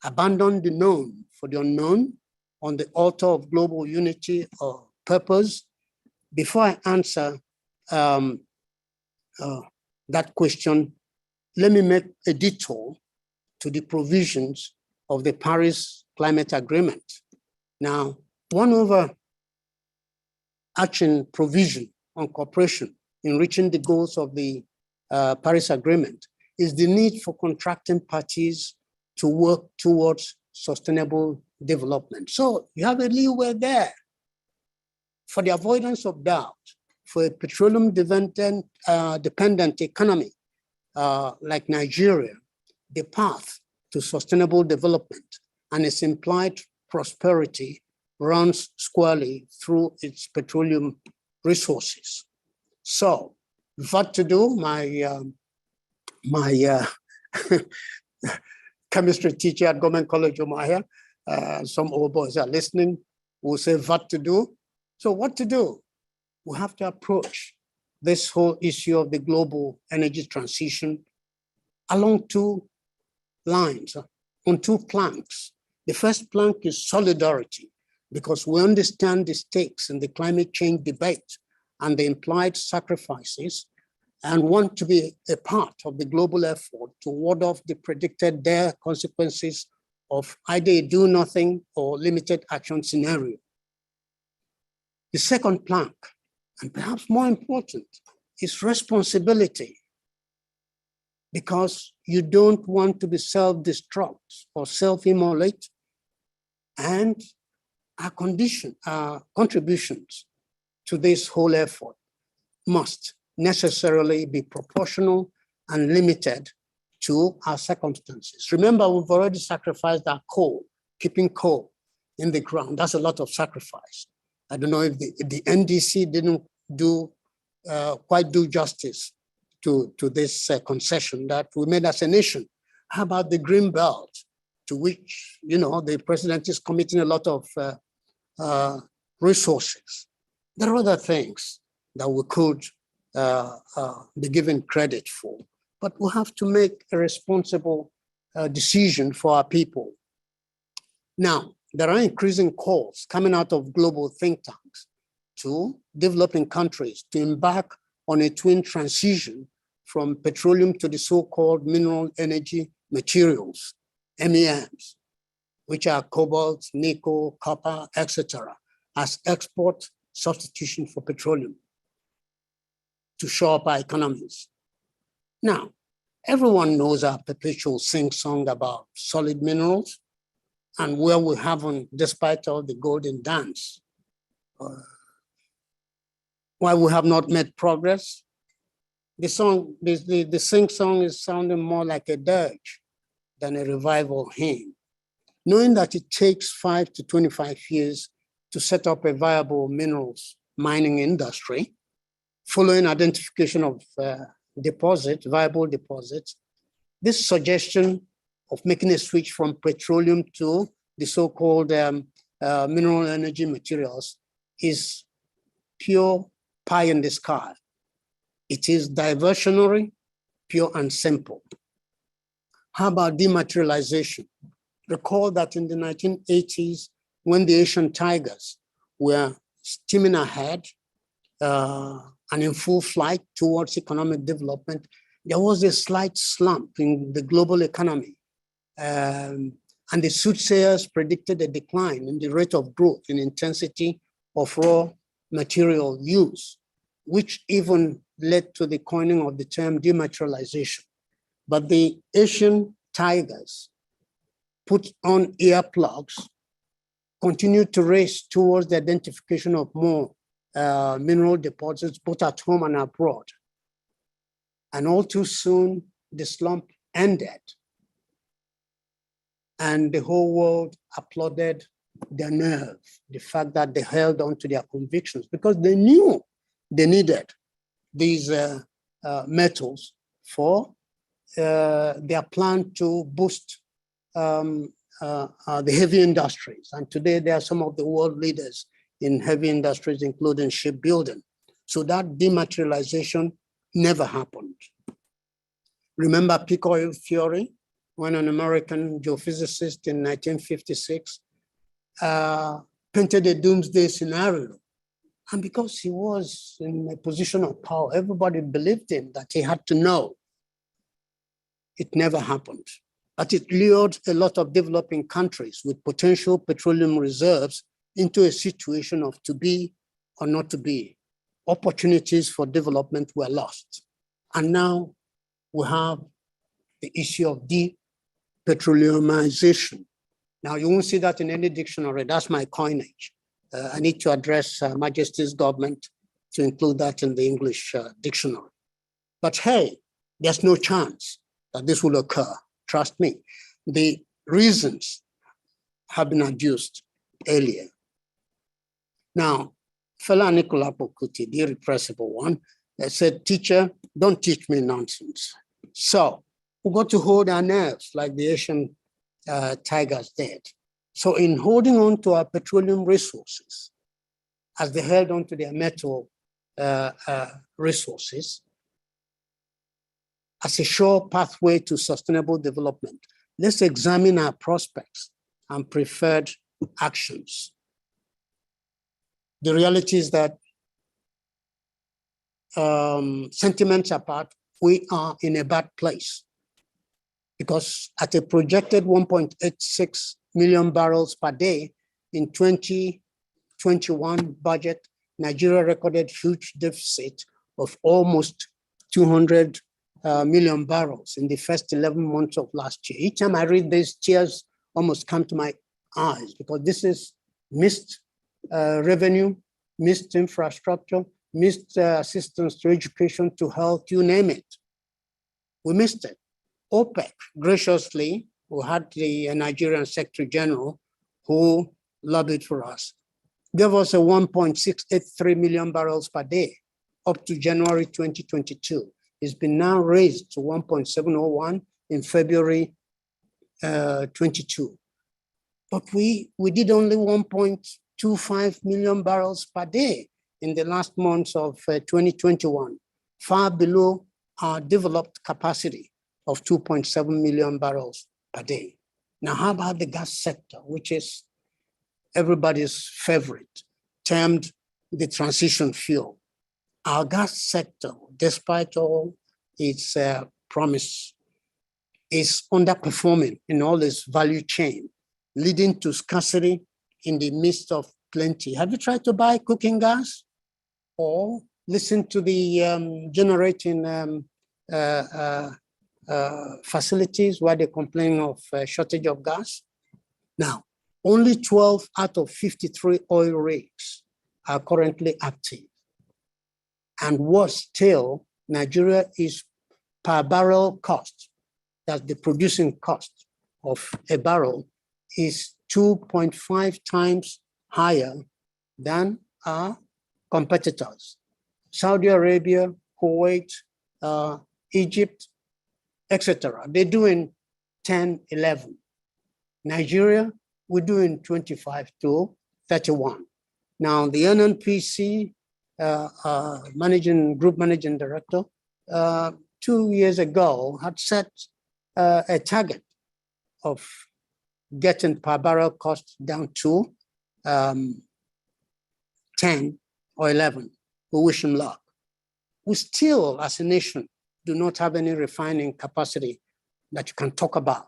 Abandon the known for the unknown on the altar of global unity or purpose? Before I answer that question, let me make a detour to the provisions of the Paris Climate Agreement. Now, one overarching provision on cooperation in reaching the goals of the Paris Agreement is the need for contracting parties to work towards sustainable development. So you have a leeway there. For the avoidance of doubt, for a petroleum-dependent economy like Nigeria, the path to sustainable development and its implied prosperity runs squarely through its petroleum resources. So, what to do? My chemistry teacher at Government College Omahia, some old boys are listening, will say what to do. So what to do? We have to approach this whole issue of the global energy transition along two lines, on two planks. The first plank is solidarity, because we understand the stakes in the climate change debate and the implied sacrifices, and want to be a part of the global effort to ward off the predicted dire consequences of either a do nothing or limited action scenario. The second plank, and perhaps more important, is responsibility, because you don't want to be self-destruct or self-immolate, and our contributions to this whole effort must necessarily be proportional and limited to our circumstances. Remember, we've already sacrificed our coal, keeping coal in the ground. That's a lot of sacrifice. I don't know if the NDC didn't quite do justice to this concession that we made as a nation. How about the green belt, to which the president is committing a lot of resources? There are other things that we could be given credit for, but we have to make a responsible decision for our people. Now, there are increasing calls coming out of global think tanks to developing countries to embark on a twin transition from petroleum to the so-called mineral energy materials, MEMs, which are cobalt, nickel, copper, etc., as export substitution for petroleum to shore up our economies. Now, everyone knows our perpetual sing-song about solid minerals and where we haven't, despite all the golden dance, why we have not made progress. The sing-song is sounding more like a dirge than a revival hymn. Knowing that it takes 5 to 25 years to set up a viable minerals mining industry, following identification of viable deposits, this suggestion of making a switch from petroleum to the so-called mineral energy materials is pure pie in the sky. It is diversionary, pure and simple. How about dematerialization? Recall that in the 1980s, when the Asian tigers were steaming ahead and in full flight towards economic development, there was a slight slump in the global economy. And the soothsayers predicted a decline in the rate of growth in intensity of raw material use, which even led to the coining of the term dematerialization. But the Asian tigers put on earplugs, continued to race towards the identification of more mineral deposits, both at home and abroad. And all too soon, the slump ended. And the whole world applauded their nerve, the fact that they held on to their convictions, because they knew they needed these metals for their plan to boost the heavy industries. And today they are some of the world leaders in heavy industries, including shipbuilding. So that dematerialization never happened. Remember peak oil theory, when an American geophysicist in 1956 painted a doomsday scenario. And because he was in a position of power, everybody believed him that he had to know. It never happened. But it lured a lot of developing countries with potential petroleum reserves into a situation of to be or not to be. Opportunities for development were lost. And now we have the issue of depetroleumization. Now, you won't see that in any dictionary. That's my coinage. I need to address Majesty's government to include that in the English dictionary. But hey, there's no chance that this will occur. Trust me. The reasons have been adduced earlier. Now, Fela Anikulapo Kuti, the irrepressible one, said, teacher, don't teach me nonsense. So we've got to hold our nerves like the Asian tigers did. So in holding on to our petroleum resources, as they held on to their metal resources, as a sure pathway to sustainable development, let's examine our prospects and preferred actions. The reality is that sentiments apart, we are in a bad place because at a projected 1.86 million barrels per day in 2021 budget, Nigeria recorded huge deficit of almost 200 million barrels in the first 11 months of last year. Each time I read this, tears almost come to my eyes because this is missed revenue, missed infrastructure, missed assistance to education, to health, you name it. We missed it. OPEC graciously, who had the Nigerian Secretary General who lobbied for us, gave us a 1.683 million barrels per day up to January 2022. It's been now raised to 1.701 in February 22. But we did only 1.25 million barrels per day in the last months of 2021, far below our developed capacity of 2.7 million barrels per day. Now, how about the gas sector, which is everybody's favorite, termed the transition fuel? Our gas sector, despite all its promise, is underperforming in all its value chain, leading to scarcity in the midst of plenty. Have you tried to buy cooking gas or listen to the generating facilities where they complain of shortage of gas? Now, only 12 out of 53 oil rigs are currently active. And worse still, Nigeria is per barrel cost, that's the producing cost of a barrel, is 2.5 times higher than our competitors. Saudi Arabia, Kuwait, Egypt, etc. They're doing 10, 11. Nigeria, we're doing 25 to 31. Now, the NNPC group managing director 2 years ago had set a target of getting per barrel cost down to 10 or 11. We wish him luck. We still, as a nation, do not have any refining capacity that you can talk about.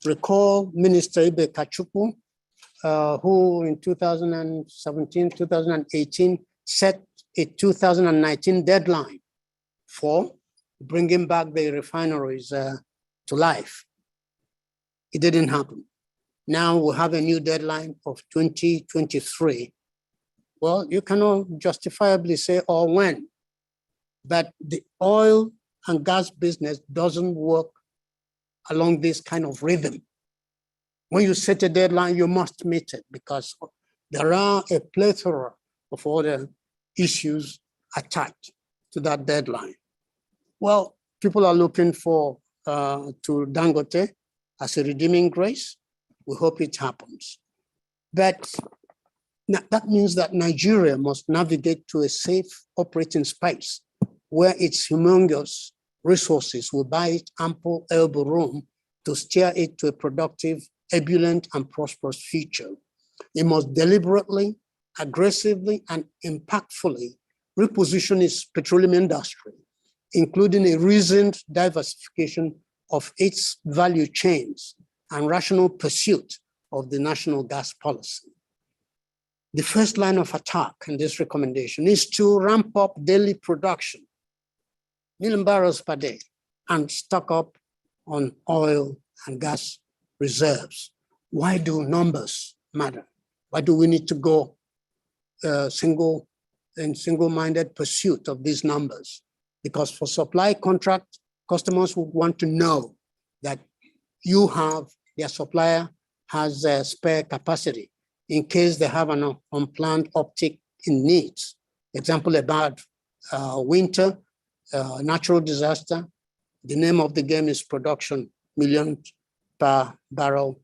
Recall Minister Ibe Kachukwu, who in 2017, 2018, set a 2019 deadline for bringing back the refineries to life. It didn't happen. Now we have a new deadline of 2023. Well, you cannot justifiably say or when, but the oil and gas business doesn't work along this kind of rhythm. When you set a deadline, you must meet it because there are a plethora of other issues attached to that deadline. Well, people are looking for to Dangote as a redeeming grace. We hope it happens. But that means that Nigeria must navigate to a safe operating space where its humongous resources will buy it ample elbow room to steer it to a productive, ebullient, and prosperous future. It must deliberately, aggressively, and impactfully reposition its petroleum industry, including a reasoned diversification of its value chains and rational pursuit of the national gas policy. The first line of attack in this recommendation is to ramp up daily production, million barrels per day, and stock up on oil and gas reserves. Why do numbers matter? Why do we need to go single-minded pursuit of these numbers? Because for supply contract, customers would want to know that their supplier has a spare capacity in case they have an unplanned uptick in needs. Example about winter, natural disaster. The name of the game is production, million barrels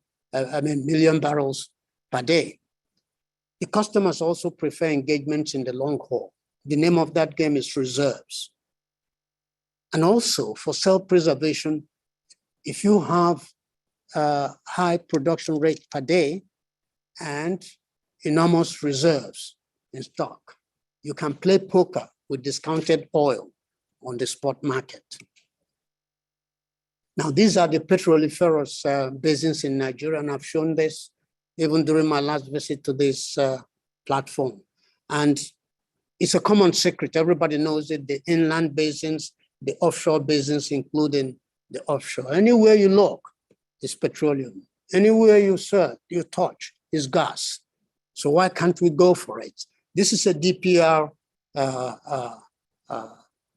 per day. The customers also prefer engagements in the long haul. The name of that game is reserves. And also for self-preservation, if you have a high production rate per day and enormous reserves in stock, you can play poker with discounted oil on the spot market. Now, these are the petroliferous basins in Nigeria, and I've shown this even during my last visit to this platform. And it's a common secret. Everybody knows it, the inland basins, the offshore basins, including the offshore. Anywhere you look is petroleum. Anywhere you search, you touch is gas. So why can't we go for it? This is a DPR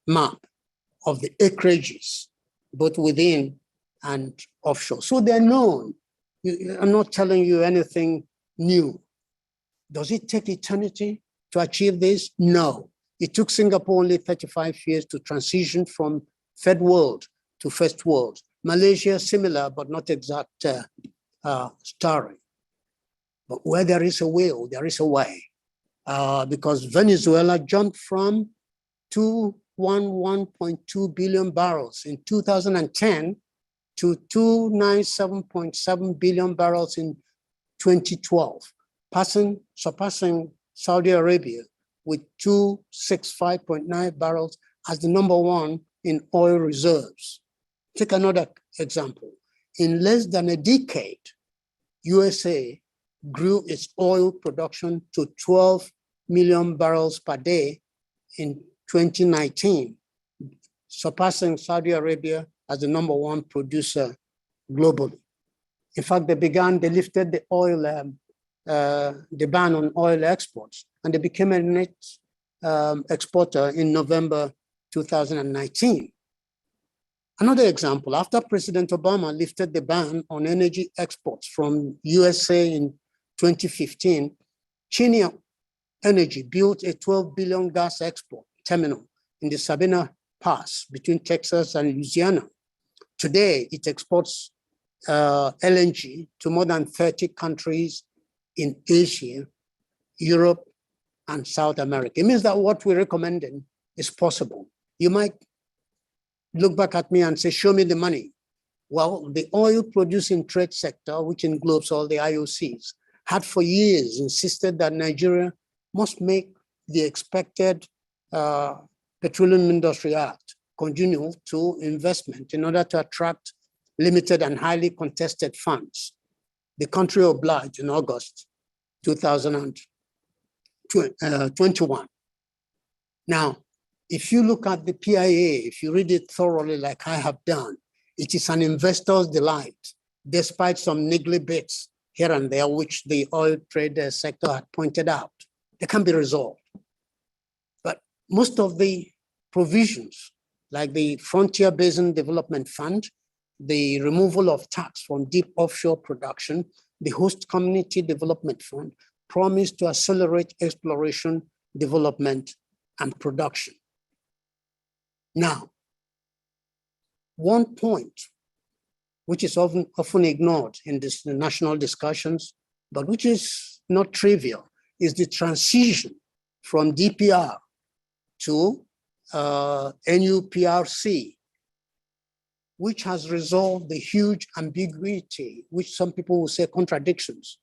map of the acreages, both within and offshore. So they're known. I'm not telling you anything new. Does it take eternity to achieve this? No. It took Singapore only 35 years to transition from third world to first world. Malaysia, similar, but not exact story. But where there is a will, there is a way. Because Venezuela jumped from 211.2 billion barrels in 2010 to 297.7 billion barrels in 2012, surpassing Saudi Arabia with 265.9 barrels as the #1 in oil reserves. Take another example. In less than a decade, USA grew its oil production to 12 million barrels per day in 2019, surpassing Saudi Arabia as the #1 producer globally. In fact, they lifted the oil, the ban on oil exports, and they became a net exporter in November 2019. Another example, after President Obama lifted the ban on energy exports from USA in 2015, Cheniere Energy built a 12 billion gas export terminal in the Sabina Pass between Texas and Louisiana. Today, it exports LNG to more than 30 countries in Asia, Europe, and South America. It means that what we're recommending is possible. You might look back at me and say, show me the money. Well, the oil producing trade sector, which englobes all the IOCs, had for years insisted that Nigeria must make the expected Petroleum Industry Act congenial to investment in order to attract limited and highly contested funds. The country obliged in August 2021. Now, if you look at the PIA, if you read it thoroughly like I have done, it is an investor's delight, despite some niggly bits here and there, which the oil trade sector had pointed out. They can be resolved. But most of the provisions, like the Frontier Basin Development Fund, the removal of tax from deep offshore production, the Host Community Development Fund, promise to accelerate exploration, development, and production. Now, one point which is often ignored in the national discussions, but which is not trivial, is the transition from DPR to NUPRC, which has resolved the huge ambiguity, which some people will say contradictions,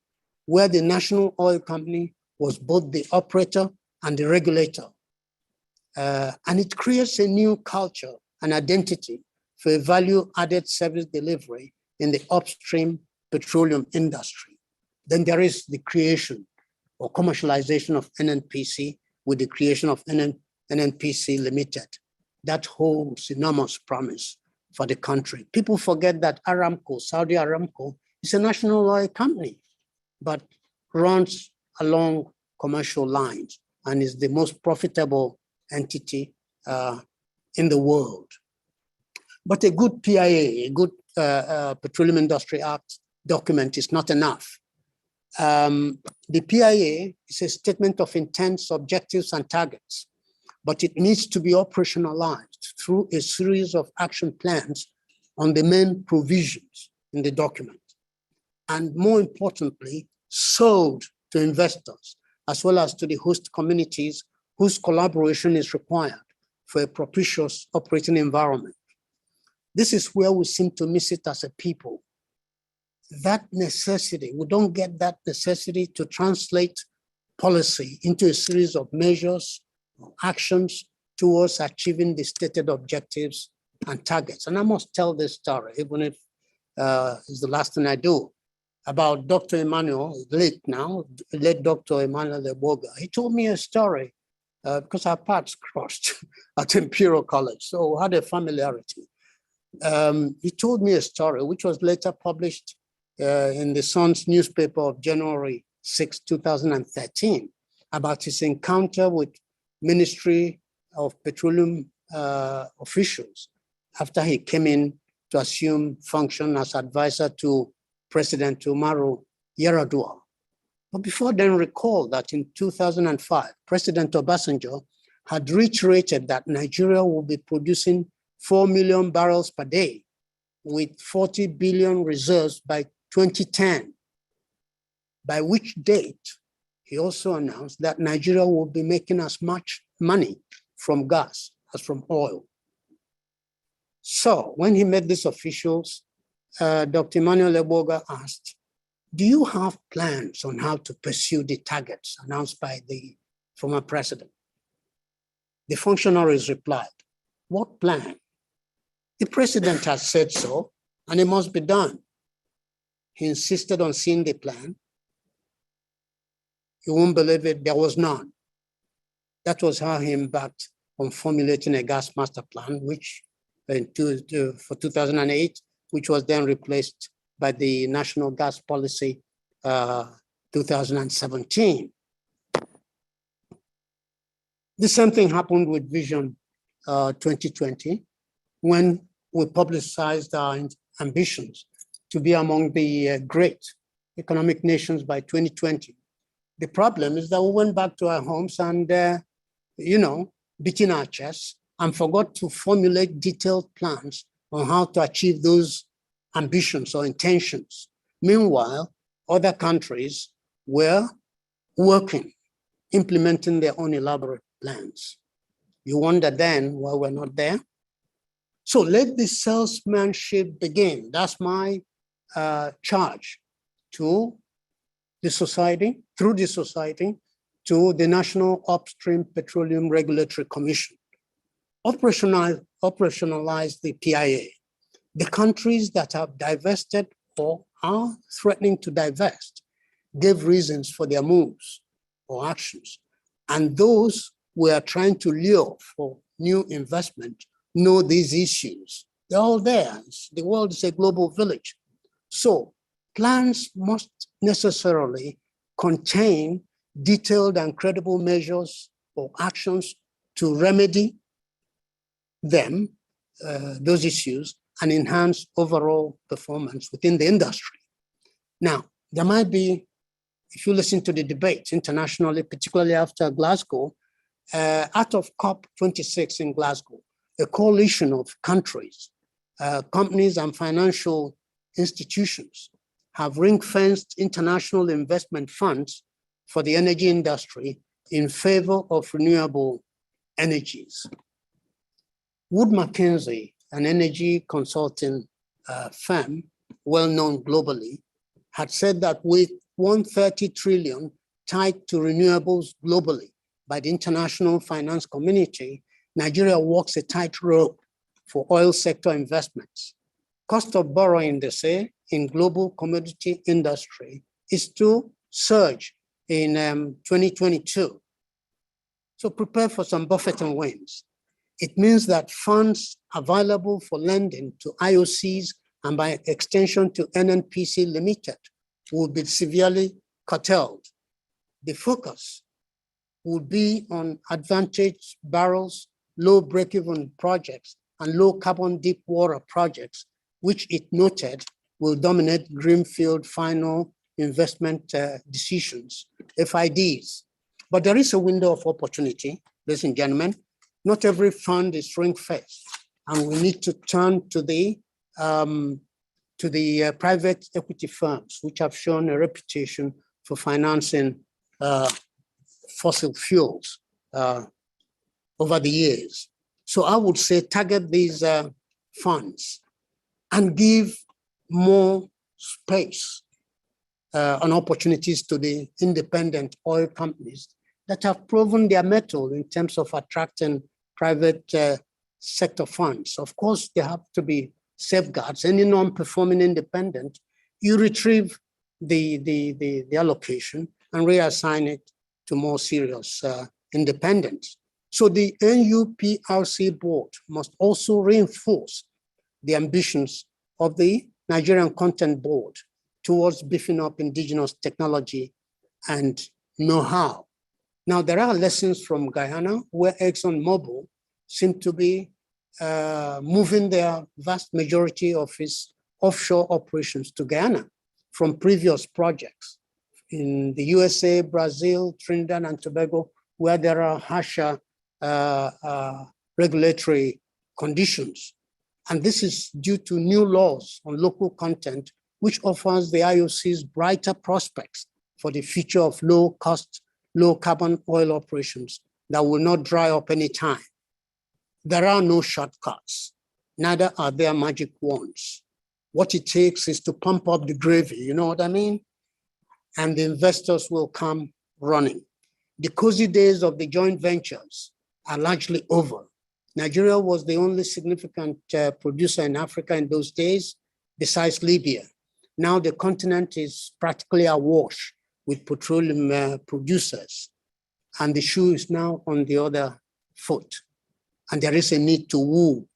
where the national oil company was both the operator and the regulator. And it creates a new culture and identity for a value-added service delivery in the upstream petroleum industry. Then there is the creation or commercialization of NNPC with the creation of NNPC Limited. That holds enormous promise for the country. People forget that Aramco, Saudi Aramco, It's a national oil company, but runs along commercial lines and is the most profitable entity in the world. But a good PIA, a good Petroleum Industry Act document is not enough. The PIA is a statement of intents, objectives, and targets, but it needs to be operationalized through a series of action plans on the main provisions in the document. And more importantly, sold to investors, as well as to the host communities whose collaboration is required for a propitious operating environment. This is where we seem to miss it as a people. That necessity, we don't get that necessity to translate policy into a series of measures or actions towards achieving the stated objectives and targets. And I must tell this story, even if it's the last thing I do, about Dr. Emmanuel, late now, late Dr. Emmanuel Leboga. He told me a story because our paths crossed at Imperial College, so I had a familiarity. He told me a story which was later published in the Sun's newspaper of January 6, 2013, about his encounter with Ministry of Petroleum officials after he came in to assume function as advisor to President Umaru Yar'Adua. But before then, recall that in 2005, President Obasanjo had reiterated that Nigeria will be producing 4 million barrels per day with 40 billion reserves by 2010, by which date he also announced that Nigeria will be making as much money from gas as from oil. So when he met these officials, Dr. Emmanuel Leboga asked, do you have plans on how to pursue the targets announced by the former president? The functionaries replied, what plan? The president has said so, and it must be done. He insisted on seeing the plan. You won't believe it, there was none. That was how he embarked on formulating a gas master plan, which for 2008, which was then replaced by the National Gas Policy 2017. The same thing happened with Vision 2020, when we publicized our ambitions to be among the great economic nations by 2020. The problem is that we went back to our homes and, beating our chests and forgot to formulate detailed plans on how to achieve those ambitions or intentions. Meanwhile, other countries were working, implementing their own elaborate plans. You wonder then why we're not there? So let the salesmanship begin. That's my charge to the society, through the society, to the National Upstream Petroleum Regulatory Commission. Operationalize the PIA. The countries that have divested or are threatening to divest gave reasons for their moves or actions. And those who are trying to lure for new investment know these issues. They're all there. The world is a global village. So plans must necessarily contain detailed and credible measures or actions to remedy them, those issues, and enhance overall performance within the industry. Now, there might be, if you listen to the debates internationally, particularly after Glasgow, out of COP26 in Glasgow, a coalition of countries, companies and financial institutions have ring-fenced international investment funds for the energy industry in favor of renewable energies. Wood Mackenzie, an energy consulting firm, well-known globally, had said that with 130 trillion tied to renewables globally by the international finance community, Nigeria walks a tightrope for oil sector investments. Cost of borrowing, they say, in global commodity industry is to surge in 2022. So prepare for some buffeting winds. It means that funds available for lending to IOCs and by extension to NNPC Limited, will be severely curtailed. The focus would be on advantage barrels, low break-even projects, and low carbon deep water projects, which it noted will dominate greenfield final investment decisions, FIDs. But there is a window of opportunity, ladies and gentlemen. Not every fund is ring-fenced, and we need to turn to the private equity firms, which have shown a reputation for financing fossil fuels over the years. So I would say target these funds and give more space and opportunities to the independent oil companies that have proven their mettle in terms of attracting private sector funds. Of course, there have to be safeguards. Any non-performing independent, you retrieve the allocation and reassign it to more serious independents. So the NUPRC board must also reinforce the ambitions of the Nigerian Content Board towards beefing up indigenous technology and know-how. Now, there are lessons from Guyana where ExxonMobil seem to be moving their vast majority of its offshore operations to Guyana from previous projects in the USA, Brazil, Trinidad and Tobago, where there are harsher regulatory conditions. And this is due to new laws on local content, which offers the IOCs brighter prospects for the future of low-cost, low-carbon oil operations that will not dry up any time. There are no shortcuts, neither are there magic wands. What it takes is to pump up the gravy, you know what I mean? And the investors will come running. The cozy days of the joint ventures are largely over. Nigeria was the only significant producer in Africa in those days, besides Libya. Now the continent is practically awash with petroleum producers, and the shoe is now on the other foot. And there is a need to woo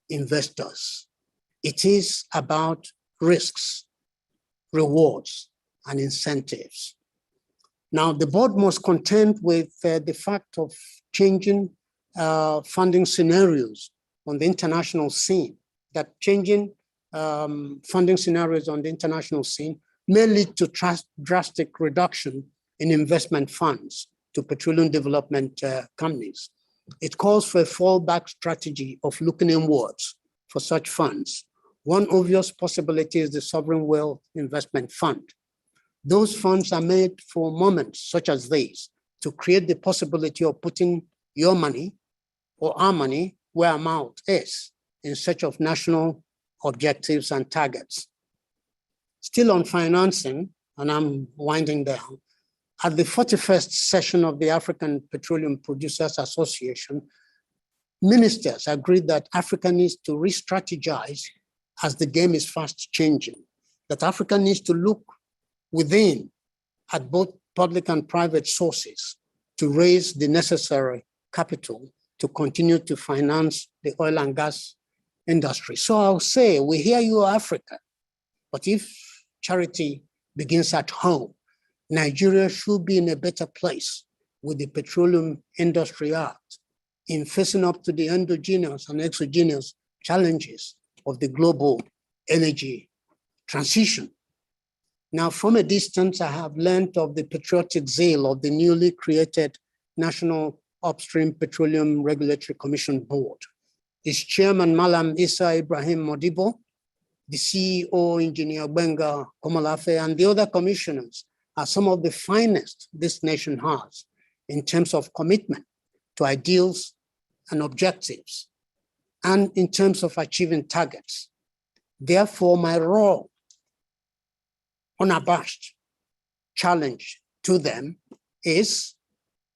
investors. It is about risks, rewards, and incentives. Now, the board must contend with the fact of changing funding scenarios on the international scene, that changing funding scenarios on the international scene may lead to drastic reduction in investment funds to petroleum development companies. It calls for a fallback strategy of looking inwards for such funds. One obvious possibility is the Sovereign Wealth Investment Fund. Those funds are made for moments such as these to create the possibility of putting your money or our money where our mouth is in search of national objectives and targets. Still on financing, and I'm winding down, at the 41st session of the African Petroleum Producers Association, ministers agreed that Africa needs to re-strategize as the game is fast changing, that Africa needs to look within at both public and private sources to raise the necessary capital to continue to finance the oil and gas industry. So I'll say, we hear you, Africa, but if charity begins at home, Nigeria should be in a better place with the Petroleum Industry Act in facing up to the endogenous and exogenous challenges of the global energy transition. Now, from a distance, I have learned of the patriotic zeal of the newly created National Upstream Petroleum Regulatory Commission Board. Its chairman, Malam Issa Ibrahim Modibo, the CEO, Engineer Benga Komalafe, and the other commissioners are some of the finest this nation has in terms of commitment to ideals and objectives, and in terms of achieving targets. Therefore, my raw, unabashed challenge to them is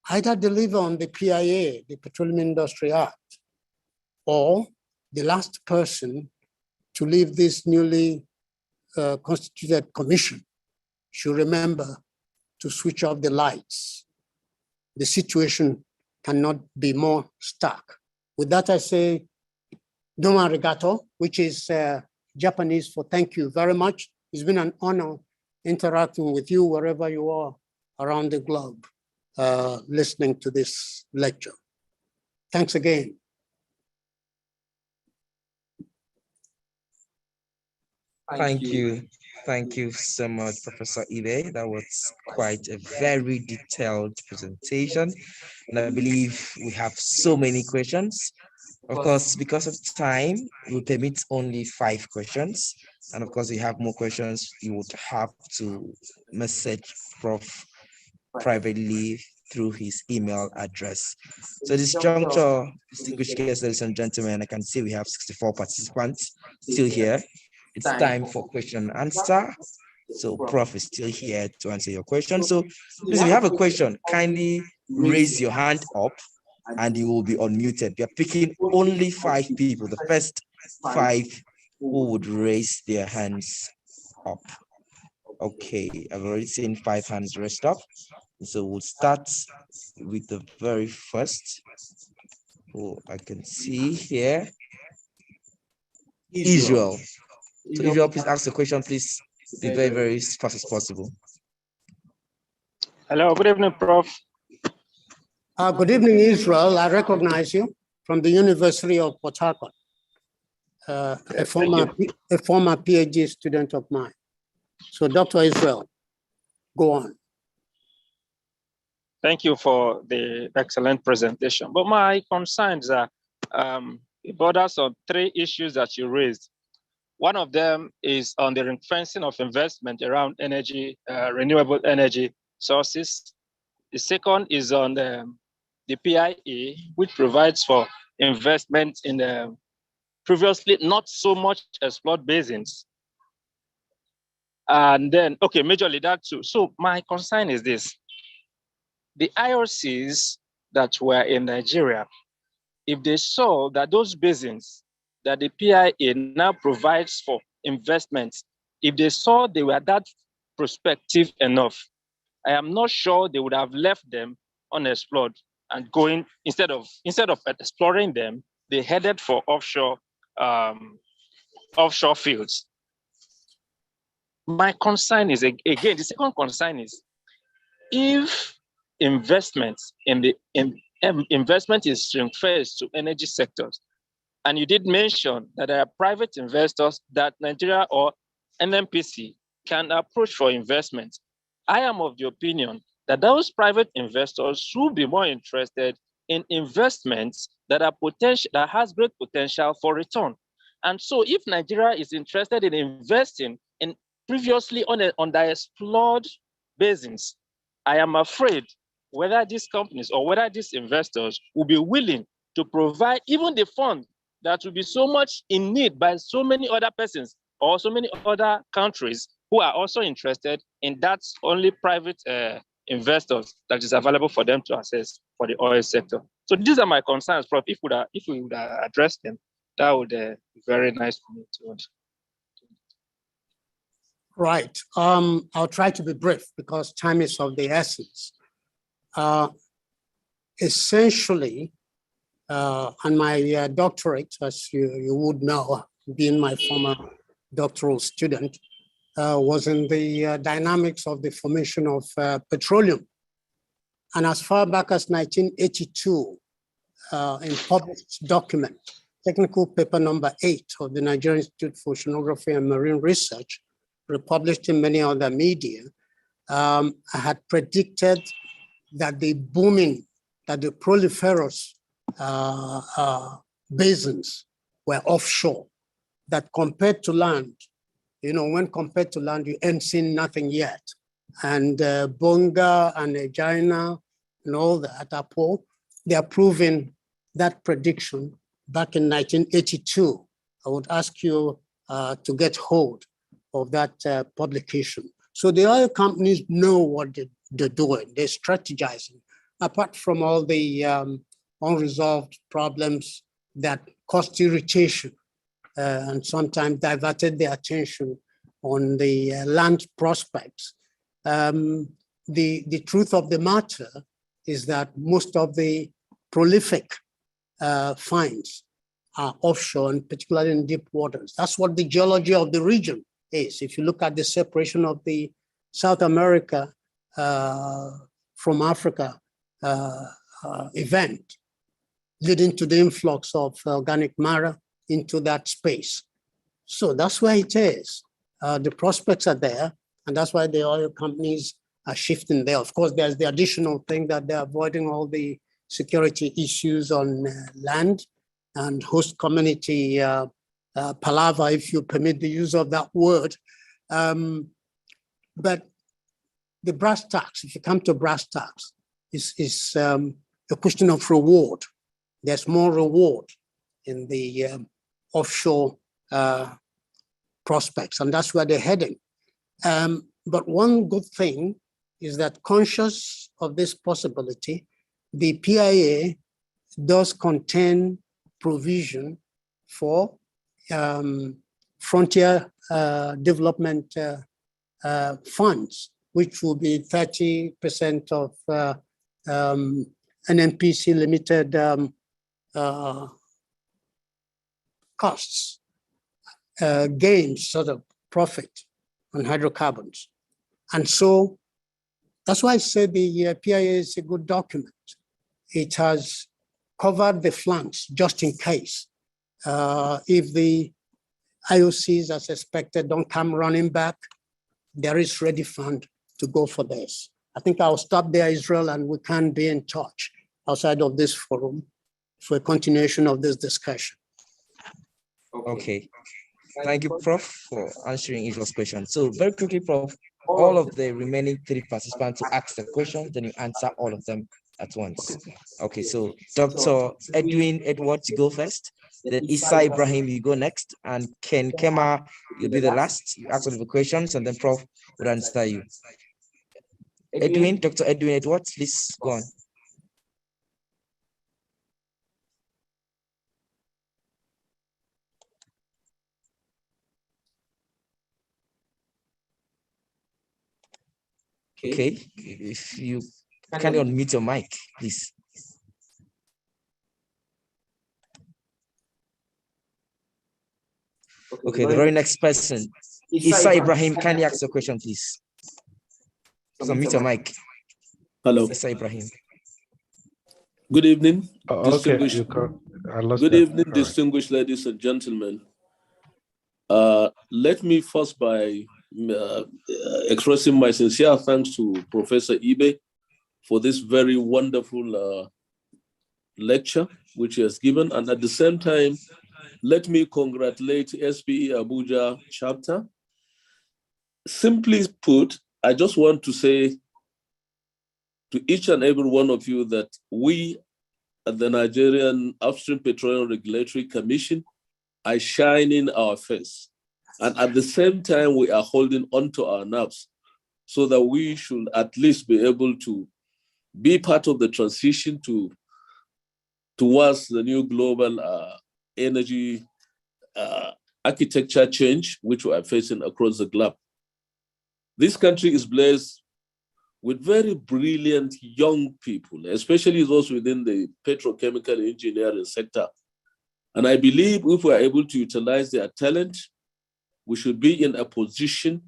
either deliver on the PIA, the Petroleum Industry Act, or the last person to leave this newly constituted commission should remember to switch off the lights. The situation cannot be more stark. With that, I say, domo arigato, which is Japanese for thank you very much. It's been an honor interacting with you wherever you are around the globe, listening to this lecture. Thanks again. Thank you. Thank you so much, Professor Ibe. That was quite a very detailed presentation. And I believe we have so many questions. Of course, because of time, we permit only 5 questions. And of course, if you have more questions, you would have to message Prof privately through his email address. So this juncture, distinguished guests, ladies and gentlemen, I can see we have 64 participants still here. It's time for question and answer. So Prof is still here to answer your question. So please, if you have a question, kindly raise your hand up and you will be unmuted. We are picking only 5 people, the first 5 who would raise their hands up. Okay, I've already seen 5 hands raised up. So we'll start with the very first who I can see here. Israel. So Israel, please ask the question, please be very, very fast as possible. Hello, good evening, Prof. Good evening, Israel. I recognize you from the University of Port Harcourt, a former PhD student of mine. So Dr. Israel, go on. Thank you for the excellent presentation. But my concerns are, it borders on 3 issues that you raised. One of them is on the ring-fencing of investment around energy, renewable energy sources. The second is on the PIA, which provides for investment in the previously not so much explored basins. And then, okay, majorly that too. So my concern is this. The IOCs that were in Nigeria, if they saw that those basins that the PIA now provides for investments, if they saw they were that prospective enough, I am not sure they would have left them unexplored and going, instead of exploring them, they headed for offshore fields. My concern is, again, the second concern is, if investment investment is transferred to energy sectors, and you did mention that there are private investors that Nigeria or NNPC can approach for investment, I am of the opinion that those private investors should be more interested in investments that are that has great potential for return. And so if Nigeria is interested in investing in previously underexplored basins, I am afraid whether these companies or whether these investors will be willing to provide even the fund that will be so much in need by so many other persons or so many other countries who are also interested in that only private investors that is available for them to access for the oil sector. So these are my concerns, Prof. If we would address them, that would be very nice for me to. Right. I'll try to be brief because time is of the essence. Essentially, and my doctorate, as you would know, being my former doctoral student, was in the dynamics of the formation of petroleum. And as far back as 1982, in published document, technical paper number 8 of the Nigerian Institute for Oceanography and Marine Research, republished in many other media, I had predicted that the proliferous basins were offshore, that compared to land, when compared to land, you ain't seen nothing yet. And Bonga and Egina and all that are poor. They are proving that prediction back in 1982. I would ask you to get hold of that publication. So the oil companies know what they're doing. They're strategizing. Apart from all the unresolved problems that caused irritation and sometimes diverted their attention on the land prospects. The truth of the matter is that most of the prolific finds are offshore, and particularly in deep waters. That's what the geology of the region is. If you look at the separation of the South America from Africa event, leading to the influx of organic matter into that space. So that's where it is. The prospects are there, and that's why the oil companies are shifting there. Of course, there's the additional thing that they're avoiding all the security issues on land and host community palaver, if you permit the use of that word. But the brass tacks, if you come to brass tacks, is a question of reward. There's more reward in the offshore prospects, and that's where they're heading. But one good thing is that, conscious of this possibility, the PIA does contain provision for frontier development funds, which will be 30% of NNPC limited costs, gains, sort of profit on hydrocarbons. And so that's why I said the PIA is a good document. It has covered the flanks just in case. If the IOCs, as expected, don't come running back, there is ready fund to go for this. I think I'll stop there, Israel, and we can be in touch outside of this forum for a continuation of this discussion. Okay. Thank you, Prof, for answering Israel's question. So very quickly, Prof, all of the remaining 3 participants to ask the question, then you answer all of them at once. Okay, so Dr. Edwin Edwards, you go first. Then Issa Ibrahim, you go next. And Ken Kema, you'll be the last. You ask all of the questions, and then Prof will answer you. Edwin, Dr. Edwin Edwards, please go on. Okay, if you can unmute your mic, please. Okay, the very next person, Issa Ibrahim, can you ask your question, please? So unmute your mic. Hello. Issa Ibrahim. Good evening. Okay, Good evening, distinguished ladies and gentlemen. Let me first by expressing my sincere thanks to Professor Ibe for this very wonderful lecture which he has given. And at the same time, let me congratulate SPE Abuja chapter. Simply put, I just want to say to each and every one of you that we at the Nigerian Upstream Petroleum Regulatory Commission are shining our face. And at the same time, we are holding on to our nerves so that we should at least be able to be part of the transition towards the new global energy architecture change, which we are facing across the globe. This country is blessed with very brilliant young people, especially those within the petrochemical engineering sector. And I believe if we are able to utilize their talent, we should be in a position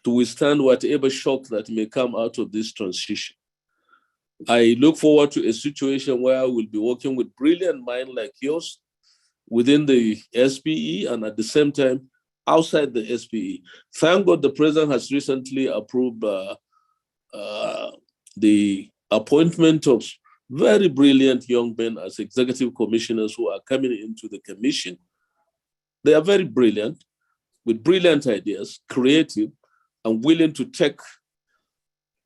to withstand whatever shock that may come out of this transition. I look forward to a situation where we'll be working with brilliant minds like yours within the SPE and at the same time outside the SPE. Thank God the president has recently approved the appointment of very brilliant young men as executive commissioners who are coming into the commission. They are very brilliant, with brilliant ideas, creative, and willing to take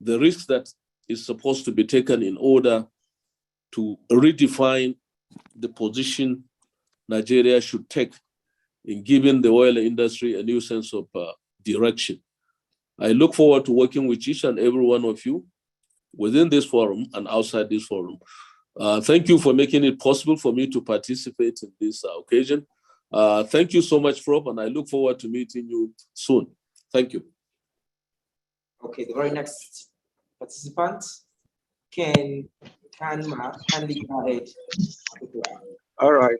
the risk that is supposed to be taken in order to redefine the position Nigeria should take in giving the oil industry a new sense of direction. I look forward to working with each and every one of you within this forum and outside this forum. Thank you for making it possible for me to participate in this occasion. Thank you so much, Prof, and I look forward to meeting you soon. Thank you. Okay, the very next participant, kindly go ahead. All right.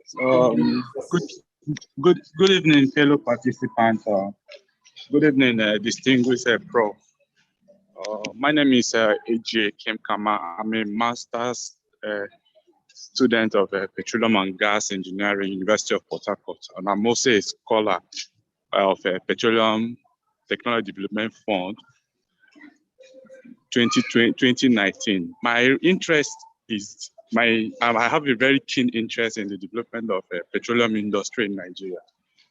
Good evening, fellow participants. Good evening, distinguished Prof. My name is AJ Kemkama. I'm a master's student of Petroleum and Gas Engineering, University of Port Harcourt, and I'm also a scholar of Petroleum Technology Development Fund 2019. My interest is I have a very keen interest in the development of petroleum industry in Nigeria,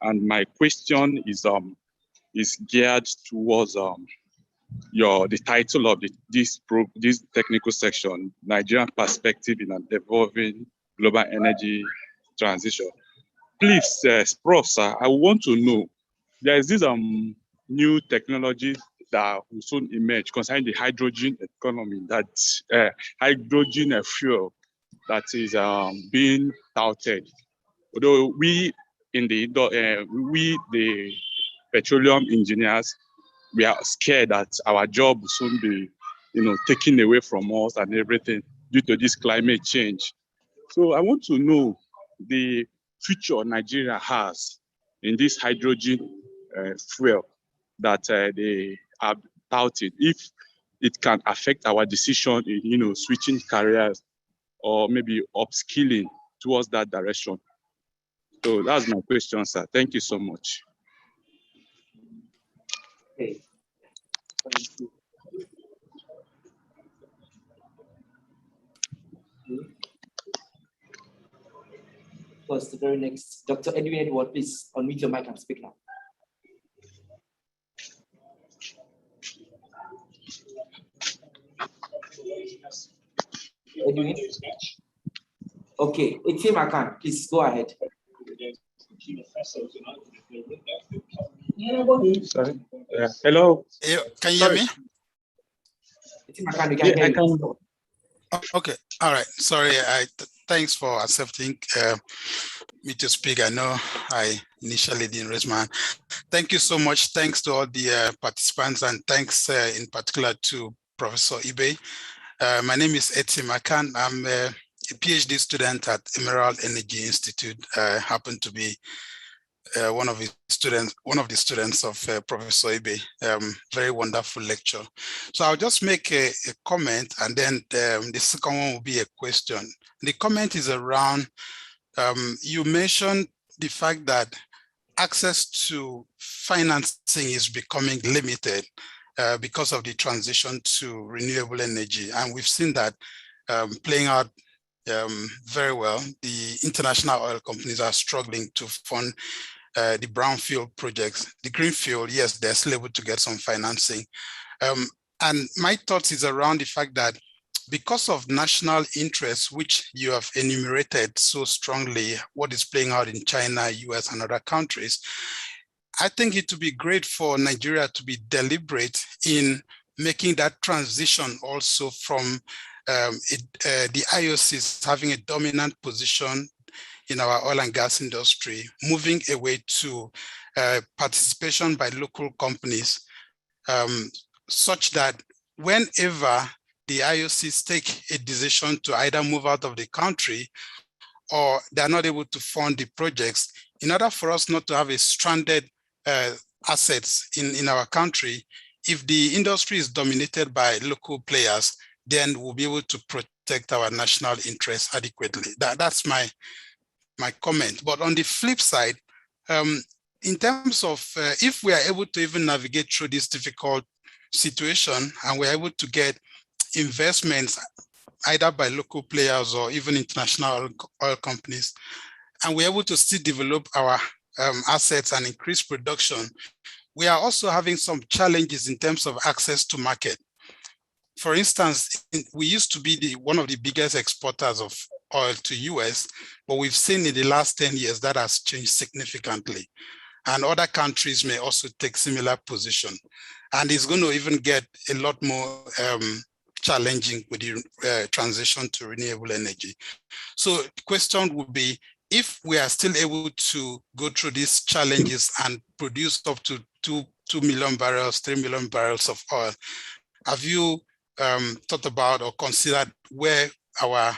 and my question is geared towards the title of this technical section, Nigerian Perspective in an Evolving Global Energy Transition. Please, Prof, sir, I want to know, there is this new technology that will soon emerge concerning the hydrogen economy, that hydrogen fuel that is being touted. Although we the petroleum engineers, we are scared that our job will soon be, taken away from us and everything due to this climate change. So I want to know the future Nigeria has in this hydrogen fuel that they have touted, if it can affect our decision in, switching careers or maybe upskilling towards that direction. So that's my question, sir. Thank you so much. Okay. Thank you. Plus the very next, Dr. Edwin Edward, please unmute your mic and speak now. Edwin? Okay, Etienne Makan, please go ahead. Sorry. Hello. Can you hear me? Etienne Makan, you can hear you. Okay, all right. Sorry, thanks for accepting me to speak. I know I initially didn't raise my hand. Thank you so much. Thanks to all the participants, and thanks in particular to Professor Ibe. My name is Etienne Makan. I'm a PhD student at Emerald Energy Institute. I happen to be one of the students of Professor Ibe. Very wonderful lecture. So I'll just make a comment, and then the second one will be a question. The comment is around, you mentioned the fact that access to financing is becoming limited because of the transition to renewable energy. And we've seen that playing out very well. The international oil companies are struggling to fund the brownfield projects. The greenfield, yes, they're still able to get some financing. And my thoughts is around the fact that because of national interests, which you have enumerated so strongly, what is playing out in China, US, and other countries, I think it would be great for Nigeria to be deliberate in making that transition also from the IOCs having a dominant position in our oil and gas industry, moving away to participation by local companies, such that whenever the IOCs take a decision to either move out of the country or they're not able to fund the projects, in order for us not to have a stranded assets in our country, if the industry is dominated by local players, then we'll be able to protect our national interests adequately. That's my comment. But on the flip side, in terms of if we are able to even navigate through this difficult situation and we're able to get investments either by local players or even international oil companies, and we're able to still develop our assets and increase production, we are also having some challenges in terms of access to market. For instance, we used to be one of the biggest exporters of oil to US, but we've seen in the last 10 years that has changed significantly. And other countries may also take similar position. And it's going to even get a lot more challenging with the transition to renewable energy. So the question would be, if we are still able to go through these challenges and produce up to 2 million barrels, 3 million barrels of oil, have you thought about or considered where our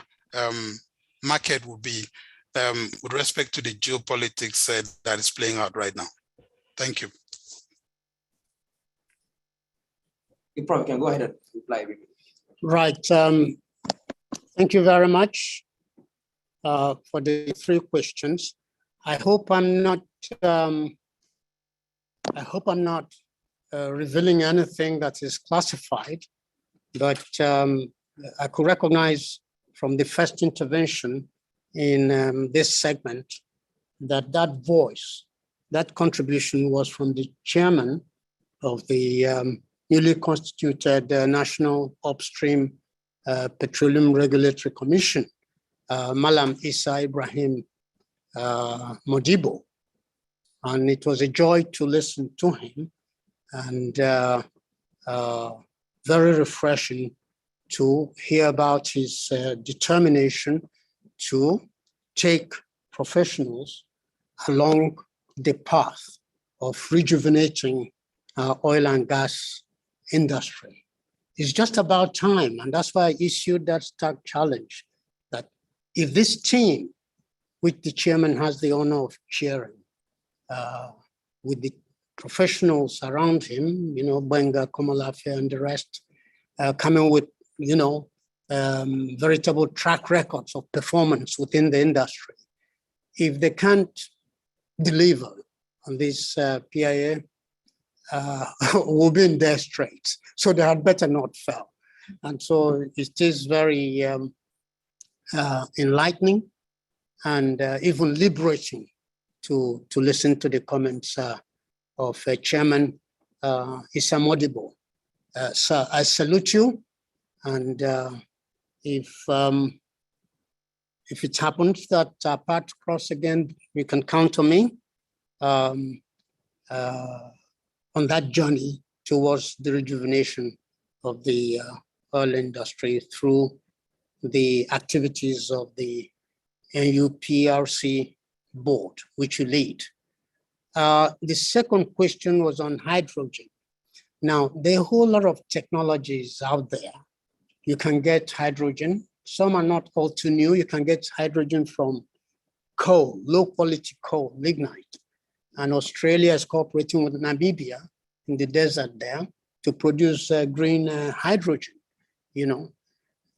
market will be with respect to the geopolitics that is playing out right now. Thank you. You probably can go ahead and reply. Right. Thank you very much for the 3 questions. I hope I'm not revealing anything that is classified, but I could recognize from the first intervention in this segment that that voice, that contribution was from the chairman of the newly constituted National Upstream Petroleum Regulatory Commission, Malam Isa Ibrahim Modibo. And it was a joy to listen to him, and very refreshing to hear about his determination to take professionals along the path of rejuvenating oil and gas industry. It's just about time, and that's why I issued that stark challenge that if this team, which the chairman has the honor of chairing, with the professionals around him, Benga, Komalafe, and the rest, coming with, veritable track records of performance within the industry. If they can't deliver on this PIA, we'll be in their straits. So they had better not fail. And so it is very enlightening and even liberating to listen to the comments of Chairman Issa Modibo. So I salute you, and if it happens that our paths cross again, you can count on me on that journey towards the rejuvenation of the oil industry through the activities of the NUPRC board, which you lead. The second question was on hydrogen. Now, there are a whole lot of technologies out there. You can get hydrogen. Some are not all too new. You can get hydrogen from coal, low quality coal, lignite. And Australia is cooperating with Namibia in the desert there to produce green hydrogen,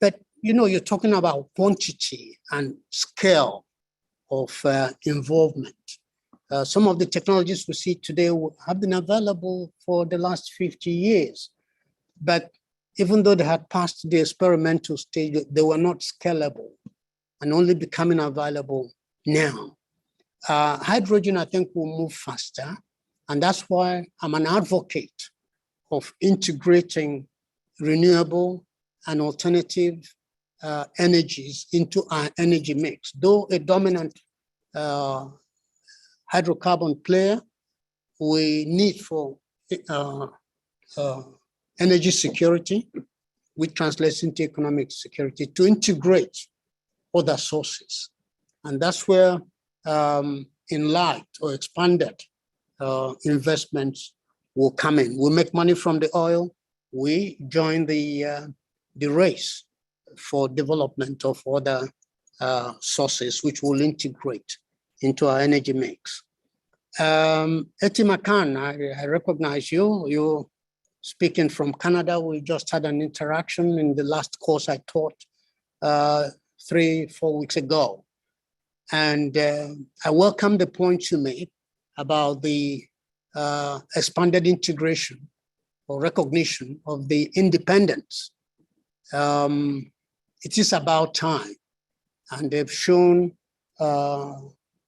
But, you're talking about quantity and scale of involvement. Some of the technologies we see today have been available for the last 50 years, but even though they had passed the experimental stage, they were not scalable and only becoming available now. Hydrogen, I think, will move faster, and that's why I'm an advocate of integrating renewable and alternative energies into our energy mix. Though a dominant hydrocarbon player, we need for energy security, which translates into economic security, to integrate other sources. And that's where enlarged or expanded investments will come in. We'll make money from the oil. We join the race for development of other sources, which will integrate into our energy mix. Eti Makan, I recognize you. You're speaking from Canada. We just had an interaction in the last course I taught 3-4 weeks ago. And I welcome the point you made about the expanded integration or recognition of the independence. It is about time, and they've shown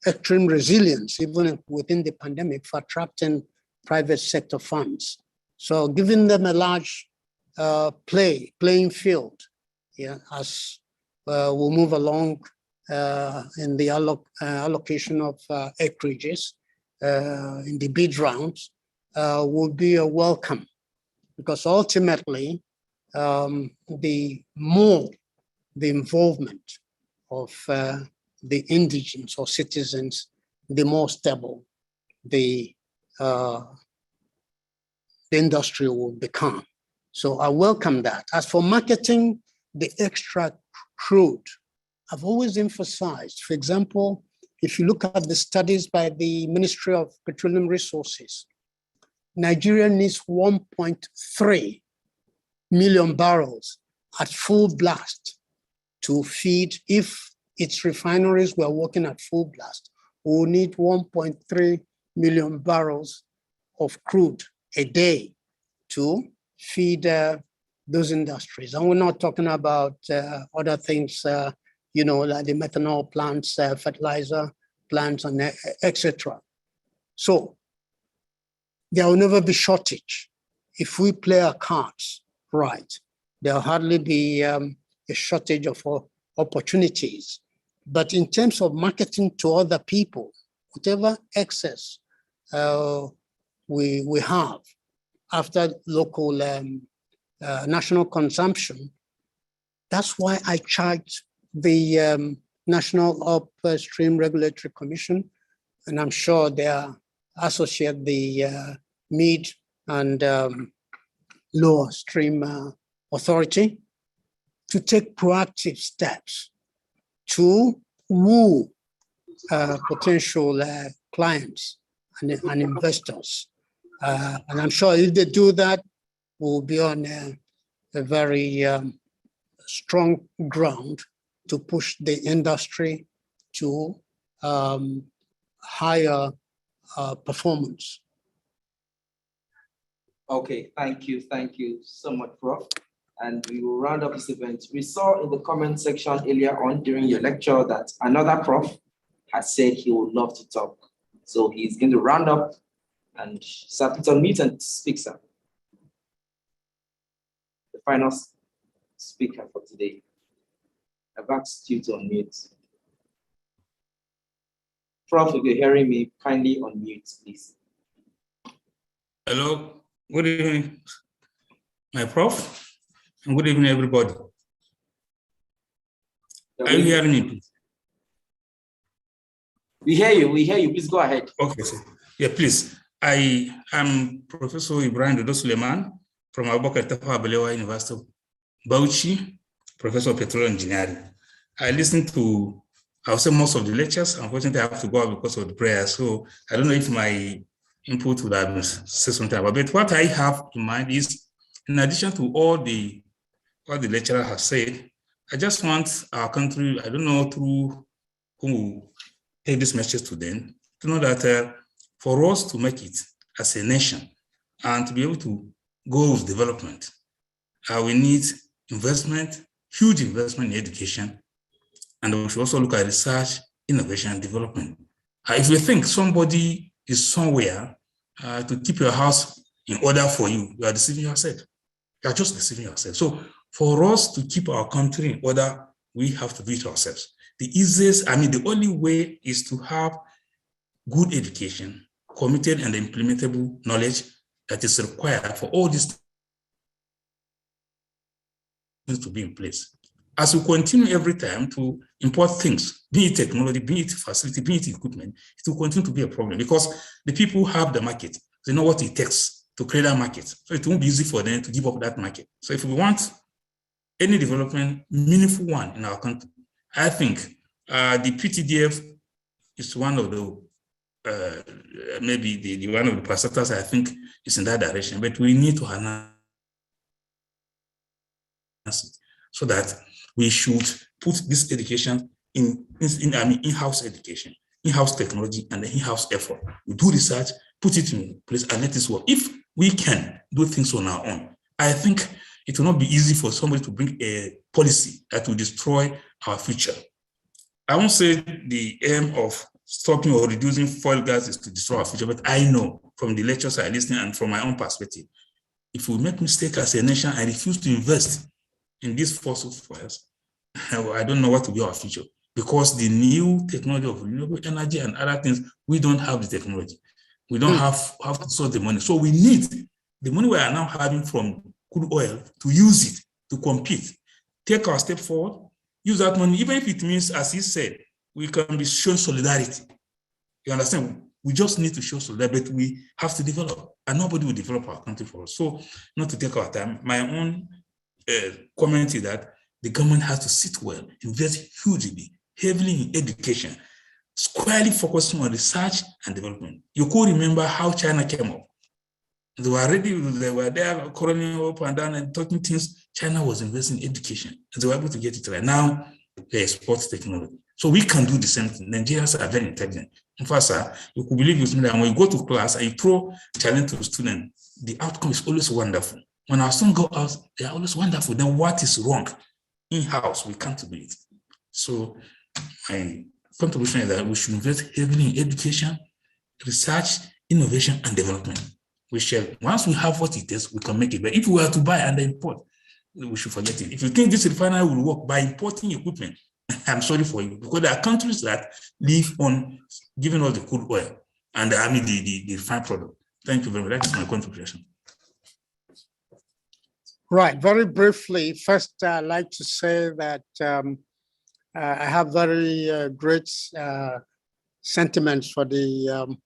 extreme resilience, even within the pandemic, for attracting private sector funds. So giving them a large playing field, as we'll move along in the allocation of acreages in the bid rounds will be a welcome, because ultimately the more the involvement of the indigents or citizens, the more stable the industry will become. So I welcome that. As for marketing the extra crude I've always emphasized, for example, if you look at the studies by the Ministry of Petroleum Resources, Nigeria needs 1.3 million barrels at full blast to feed. If its refineries were working at full blast, we will need 1.3 million barrels of crude a day to feed those industries. And we're not talking about other things, you know, like the methanol plants, fertilizer plants, and etc. So there will never be shortage. If we play our cards right, there'll hardly be a shortage of opportunities. But in terms of marketing to other people, whatever excess we have after local national consumption, that's why I charged the National Upstream Regulatory Commission, and I'm sure their associate, the Mid and Lower Stream Authority, to take proactive steps to woo potential clients and investors. And I'm sure if they do that, we'll be on a very strong ground to push the industry to higher performance. Okay, thank you so much, Prof. And we will round up this event. We saw in the comment section earlier on during your lecture that another prof has said he would love to talk. So he's going to round up and sir, please unmute and speak, sir. The final speaker for today. I've asked you to unmute. Prof, if you're hearing me, kindly unmute, please. Hello, good evening, my prof, and good evening, everybody. Are you hearing me, please? We hear you, please go ahead. Okay, sir. Yeah, please. I am Professor Ibrahim Dodo Suleiman from Abubakar Tafawa Balewa University of Bauchi, Professor of Petroleum Engineering. I listened to, I would say, most of the lectures. Unfortunately, I have to go out because of the prayer, so I don't know if my input would have said something about it. But what I have in mind is, in addition to what the lecturer has said, I just want our country, I don't know through who will take this message to them, to know that for us to make it as a nation and to be able to go with development, we need investment, huge investment in education, and we should also look at research, innovation, and development. If you think somebody is somewhere to keep your house in order for you, you are deceiving yourself. You are just deceiving yourself. So for us to keep our country in order, we have to do it ourselves. The easiest, the only way is to have good education, committed and implementable knowledge that is required for all these things to be in place. As we continue every time to import things, be it technology, be it facility, be it equipment, it will continue to be a problem because the people have the market. They know what it takes to create that market. So it won't be easy for them to give up that market. So if we want any development, meaningful one in our country, I think the PTDF is one of the, maybe the one of the parastatals I think is in that direction, but we need to enhance it so that we should put this education in-house education, in-house technology, and in-house effort. We do research, put it in place, and let it work. If we can do things on our own, I think it will not be easy for somebody to bring a policy that will destroy our future. I won't say the aim of stopping or reducing fuel gas is to destroy our future, but I know from the lectures I listen and from my own perspective, if we make mistakes as a nation and refuse to invest in these fossil fuels, I don't know what will be our future, because the new technology of renewable energy and other things, we don't have the technology. We don't have to source the money. So we need the money we are now having from crude oil to use it to compete, take our step forward, use that money, even if it means, as he said, we can be showing solidarity. You understand? We just need to show solidarity, but we have to develop, and nobody will develop our country for us. So, not to take our time, my own comment is that the government has to sit well, invest hugely, heavily in education, squarely focusing on research and development. You could remember how China came up. They were there calling up and down and talking things. China was investing in education. They were able to get it right. Now they export technology. So we can do the same thing. Nigerians are very intelligent. In fact, sir, you could believe with me that when you go to class and you throw challenge to students, the outcome is always wonderful. When our students go out, they are always wonderful. Then what is wrong? In-house, we can't do it. So my contribution is that we should invest heavily in education, research, innovation, and development. We shall, once we have what it is, we can make it. But if we were to buy and import, we should forget it. If you think this refinery will work by importing equipment, I'm sorry for you, because there are countries that live on giving us the crude oil and the refined product. Thank you very much. That's my contribution. Right, very briefly, first I'd like to say that I have very great sentiments for the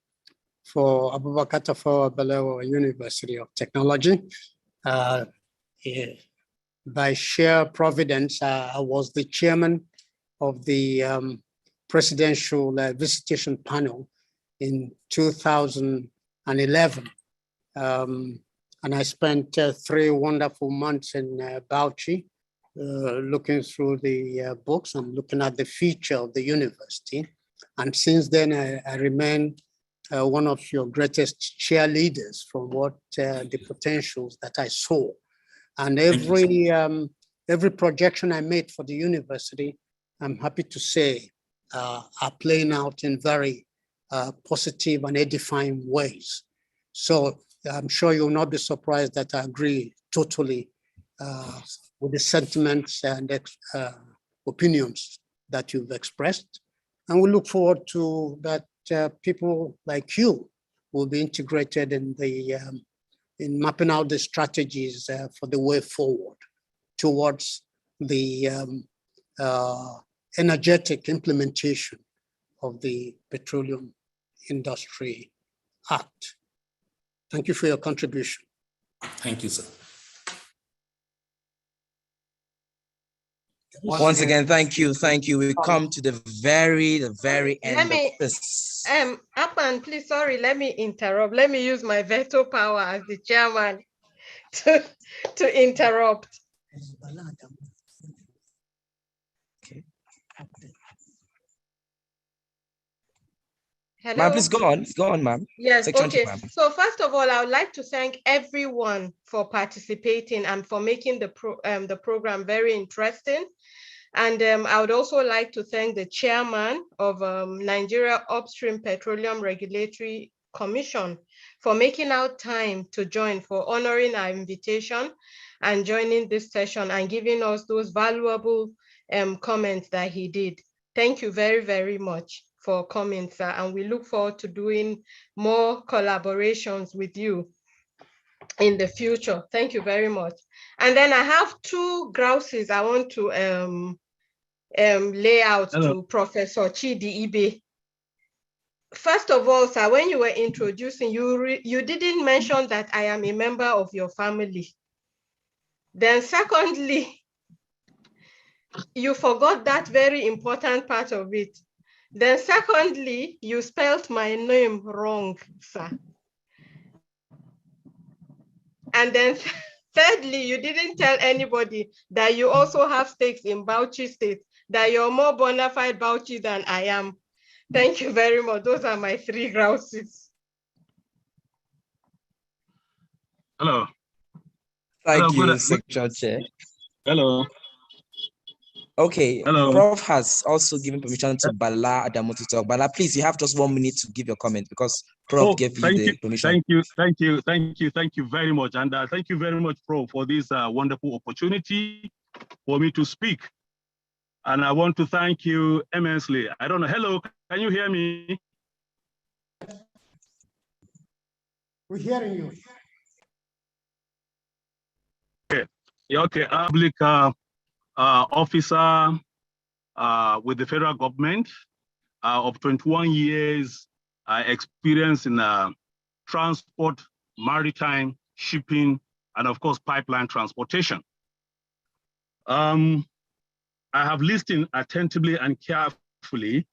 for Abubakar Tafawa Balewa University of Technology. By sheer providence, I was the chairman of the presidential visitation panel in 2011. And I spent 3 wonderful months in Bauchi, looking through the books and looking at the future of the university. And since then, I remain one of your greatest cheerleaders from what the potentials that I saw. And every projection I made for the university, I'm happy to say, are playing out in very positive and edifying ways. So I'm sure you'll not be surprised that I agree totally with the sentiments and opinions that you've expressed. And we look forward to that people like you will be integrated in the in mapping out the strategies for the way forward towards the energetic implementation of the Petroleum Industry Act. Thank you for your contribution. Thank you, sir. Once again, thank you. We come to the very end of this. Akpan, please, sorry, let me interrupt. Let me use my veto power as the chairman to interrupt. Okay. Hello? Ma'am, please go on, ma'am. Yes, Section okay. 2, ma'am. So first of all, I would like to thank everyone for participating and for making the program very interesting. And I would also like to thank the chairman of Nigeria Upstream Petroleum Regulatory Commission for making out time to join, for honoring our invitation and joining this session and giving us those valuable comments that he did. Thank you very, very much for coming, sir. And we look forward to doing more collaborations with you in the future. Thank you very much. And then I have 2 grouses I want to lay out to Professor Chidi Ibe. First of all, sir, when you were introducing, you didn't mention that I am a member of your family. Then secondly, you forgot that very important part of it. Then secondly, you spelled my name wrong, sir. And then thirdly, you didn't tell anybody that you also have stakes in Bauchi State, that you're more bona fide Bauchi than I am. Thank you very much. Those are my 3 grouses. Hello. Thank you, Section Chair. Hello. Okay, Hello. Prof has also given permission to Bala Adamu to talk. Bala, please, you have just 1 minute to give your comment because Prof gave you the permission. Thank you very much. And thank you very much, Prof, for this wonderful opportunity for me to speak. And I want to thank you immensely. I don't know, hello, can you hear me? We're hearing you. Okay, public officer with the federal government of 21 years experience in transport, maritime, shipping, and of course, pipeline transportation. I have listened attentively and carefully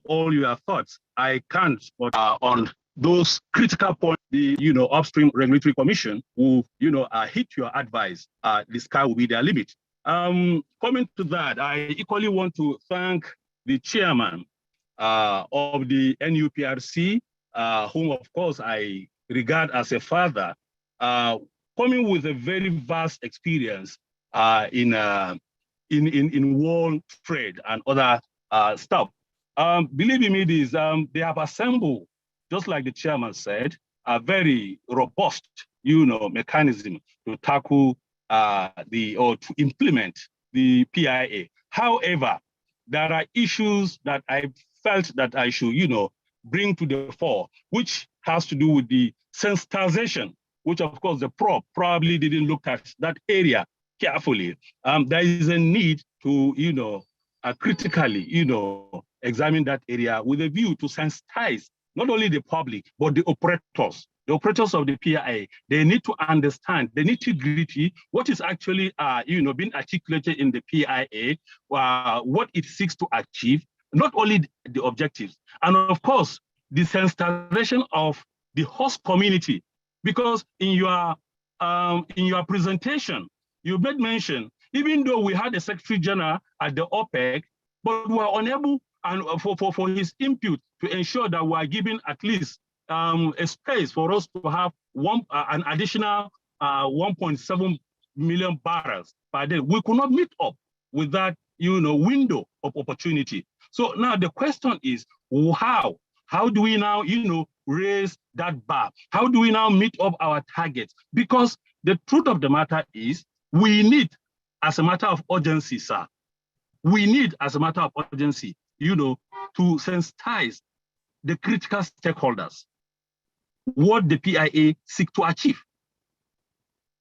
all your thoughts. I can't, but on those critical points, the upstream regulatory commission will hit your advice. The sky will be their limit. Coming to that, I equally want to thank the chairman of the NUPRC, whom of course I regard as a father, coming with a very vast experience in world trade and other stuff. Believe me, this they have assembled, just like the chairman said, a very robust, mechanism to tackle or to implement the PIA. However, there are issues that I felt that I should, bring to the fore, which has to do with the sensitization, which of course the prof probably didn't look at that area carefully. There is a need to, critically, examine that area with a view to sensitize not only the public, but the operators of the PIA. They need to understand the nitty-gritty, what is actually, being articulated in the PIA, what it seeks to achieve, not only the objectives, and of course, the sensitization of the host community. Because in your presentation, you made mention, even though we had a Secretary General at the OPEC, but we were unable and for his input to ensure that we are giving at least a space for us to have an additional 1.7 million barrels per day. We could not meet up with that, window of opportunity. So now the question is, how do we now, raise that bar? How do we now meet up our targets? Because the truth of the matter is, we need, as a matter of urgency, sir, we need, as a matter of urgency, to sensitize the critical stakeholders what the PIA seek to achieve,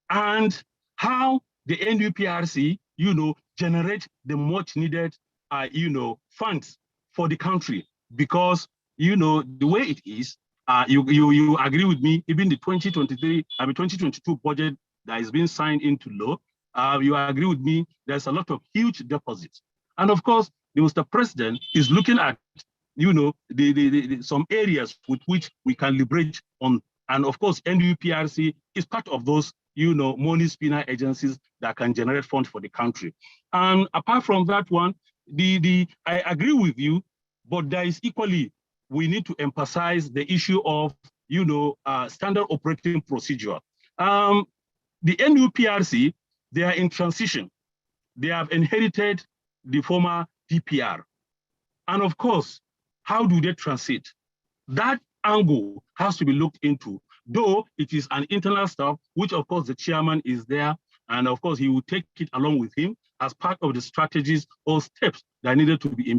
and how the NUPRC, generate the much needed, funds for the country. Because, the way it is, you agree with me, even the 2022 budget that is being signed into law, you agree with me, there's a lot of huge deposits. And of course, the Mr. President is looking at, some areas with which we can leverage on. And of course, NUPRC is part of those, money spinner agencies that can generate funds for the country. And apart from that one, I agree with you, but there is equally, we need to emphasize the issue of, standard operating procedure. The NUPRC, they are in transition. They have inherited the former DPR. And of course, how do they transit? That angle has to be looked into, though it is an internal stuff, which of course the chairman is there, and of course he will take it along with him as part of the strategies or steps that needed to be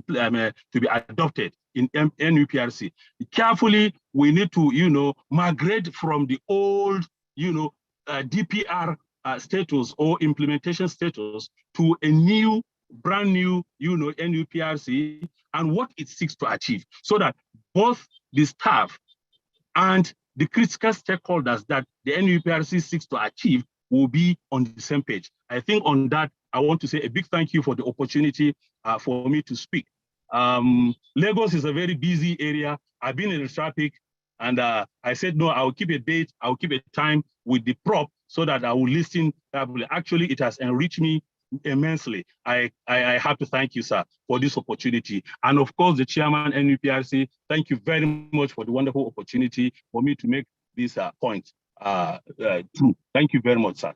adopted in NUPRC. Carefully, we need to, migrate from the old, DPR status or implementation status to a new, brand new, NUPRC and what it seeks to achieve, so that both the staff and the critical stakeholders that the NUPRC seeks to achieve will be on the same page. I think on that, I want to say a big thank you for the opportunity for me to speak. Lagos is a very busy area. I've been in the traffic, and I said, no, I'll keep a date, I'll keep a time with the prop so that I will listen. Actually, it has enriched me immensely. I have to thank you, sir, for this opportunity. And of course, the chairman, NUPRC, thank you very much for the wonderful opportunity for me to make this point true. Thank you very much, sir.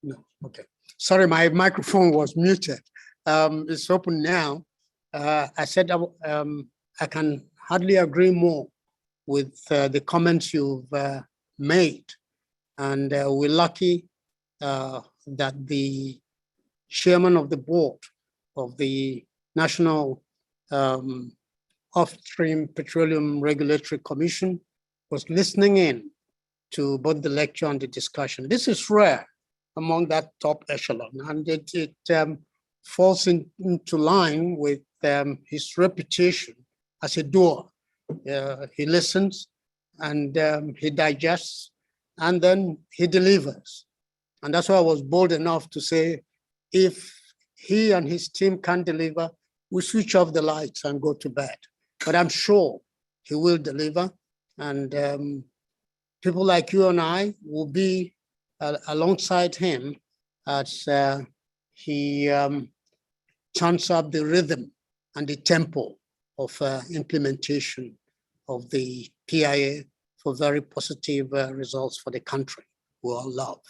No, okay. Sorry, my microphone was muted. It's open now. I said I can hardly agree more with the comments you've made. And we're lucky that the chairman of the board of the National Upstream Petroleum Regulatory Commission was listening in to both the lecture and the discussion. This is rare among that top echelon, and it falls into line with his reputation as a doer. He listens and he digests, and then he delivers. And that's why I was bold enough to say, if he and his team can deliver, we switch off the lights and go to bed. But I'm sure he will deliver. And people like you and I will be alongside him as he turns up the rhythm and the tempo of implementation of the PIA for very positive results for the country we all love.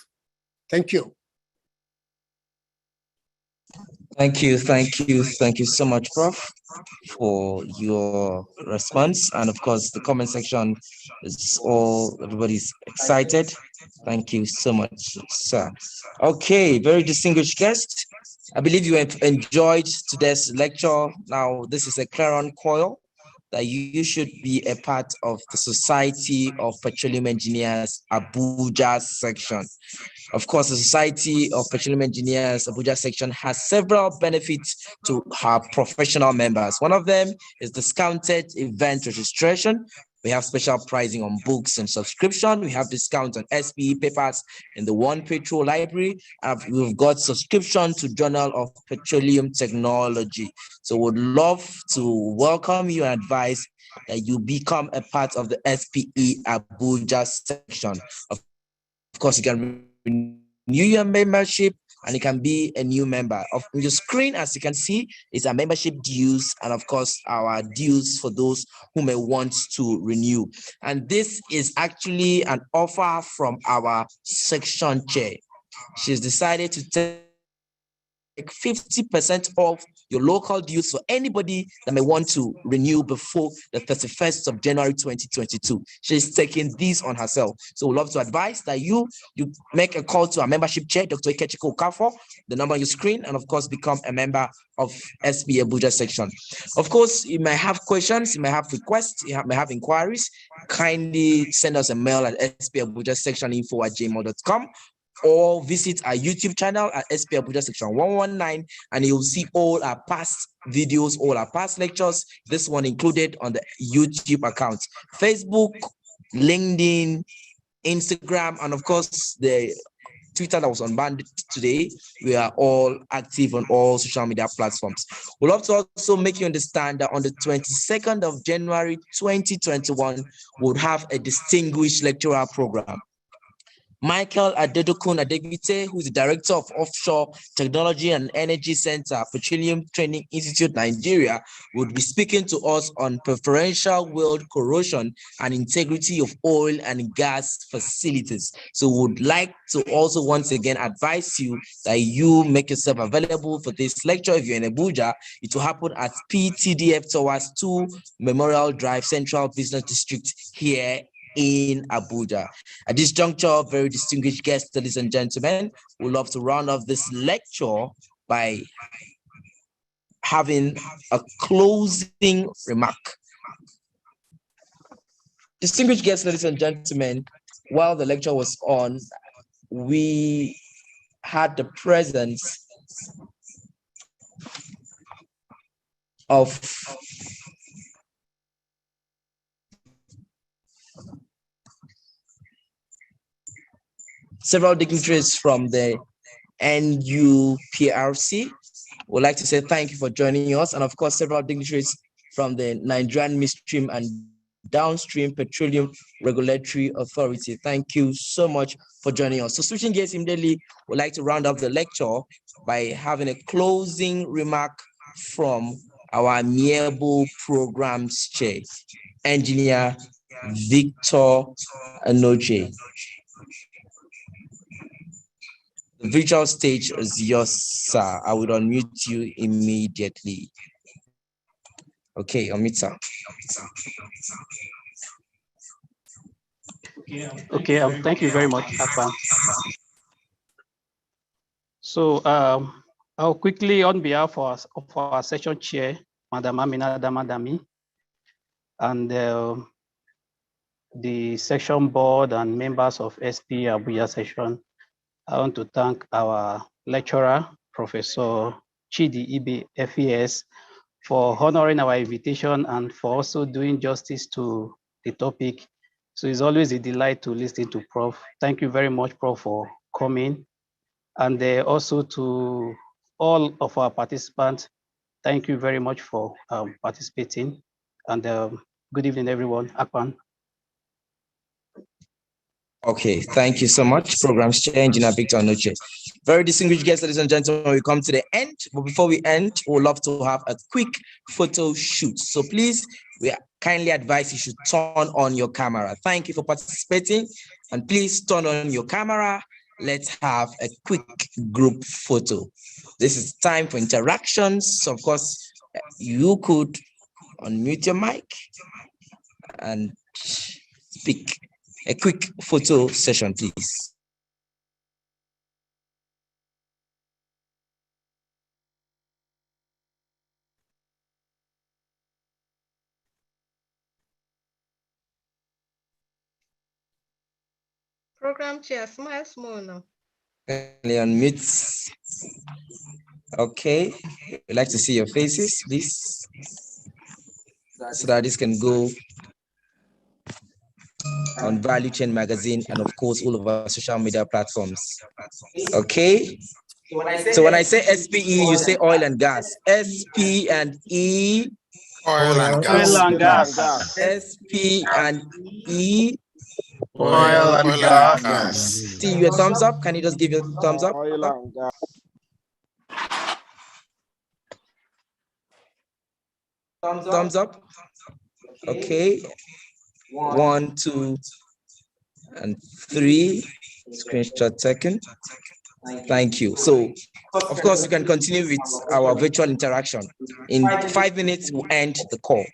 Thank you. Thank you so much, Prof, for your response. And of course, the comment section is everybody's excited. Thank you so much, sir. Okay, very distinguished guest. I believe you have enjoyed today's lecture. Now, this is a clarion call that you should be a part of the Society of Petroleum Engineers Abuja section. Of course, the Society of Petroleum Engineers Abuja section has several benefits to our professional members. One of them is discounted event registration. We have special pricing on books and subscription. We have discount on SPE papers in the One Petro Library. We've got subscription to Journal of Petroleum Technology. So we'd love to welcome you and advise that you become a part of the SPE Abuja section. Of course, you can renew your membership and you can be a new member. On your screen, as you can see, is our membership dues and of course our dues for those who may want to renew. And this is actually an offer from our section chair. She's decided to take 50% off your local dues for anybody that may want to renew before the 31st of January 2022. She's taking these on herself. So we'd love to advise that you make a call to our membership chair, Dr. Ikechiko Okafo, the number on your screen, and of course become a member of SB Abuja section. Of course, you may have questions, you may have requests, you may have inquiries. Kindly send us a mail at sbabuja-info@gmail.com. or visit our YouTube channel at SP Abuja section 119, and you'll see all our past videos, all our past lectures, this one included on the YouTube account, Facebook, LinkedIn, Instagram, and of course the Twitter that was unbanned today. We are all active on all social media platforms. We'd love to also make you understand that on the 22nd of January 2021, we'll have a distinguished lecturer program. Michael Adedokun Adegbite, who is the Director of Offshore Technology and Energy Center, Petroleum Training Institute, Nigeria, will be speaking to us on preferential weld corrosion and integrity of oil and gas facilities. So we would like to also once again advise you that you make yourself available for this lecture. If you're in Abuja, it will happen at PTDF Towers 2 Memorial Drive, Central Business District here in Abuja. At this juncture, very distinguished guests, ladies and gentlemen, we'd love to round off this lecture by having a closing remark. Distinguished guests, ladies and gentlemen, while the lecture was on, we had the presence of several dignitaries from the NUPRC. We'd like to say thank you for joining us, and of course, several dignitaries from the Nigerian Midstream and Downstream Petroleum Regulatory Authority. Thank you so much for joining us. So switching gears immediately, we'd like to round up the lecture by having a closing remark from our amiable programs chair, Engineer Victor Anoche. The virtual stage is yours, sir. I will unmute you immediately. Okay, unmute, sir. Okay, thank you very much, Akpan. So I'll quickly, on behalf of our session chair, Madam Amina Damadami, and the section board and members of SP Abuja session, I want to thank our lecturer, Professor Chidi Ibe, FES, for honoring our invitation and for also doing justice to the topic. So it's always a delight to listen to Prof. Thank you very much, Prof, for coming. And also to all of our participants, thank you very much for participating. And good evening, everyone. Akpan. Okay, thank you so much. Programs Chair, Engineer Victor Noche. Very distinguished guests, ladies and gentlemen, we come to the end. But before we end, we would love to have a quick photo shoot. So please, we kindly advise you should turn on your camera. Thank you for participating. And please turn on your camera. Let's have a quick group photo. This is time for interactions. So of course, you could unmute your mic and speak. A quick photo session, please. Program chair, small now. Unmute. Okay, we'd like to see your faces, please, so that this can go on Value Chain Magazine and of course all of our social media platforms. Okay, so when I say SPE, you say oil and gas. SP and E. Oil and gas. Oil and gas. SP and E. Oil and gas. See your thumbs up. Can you just give your thumbs up? Thumbs up. Okay. 1, 2, and 3. Screenshot taken. Thank you. So, of course, you can continue with our virtual interaction. In 5 minutes, we'll end the call.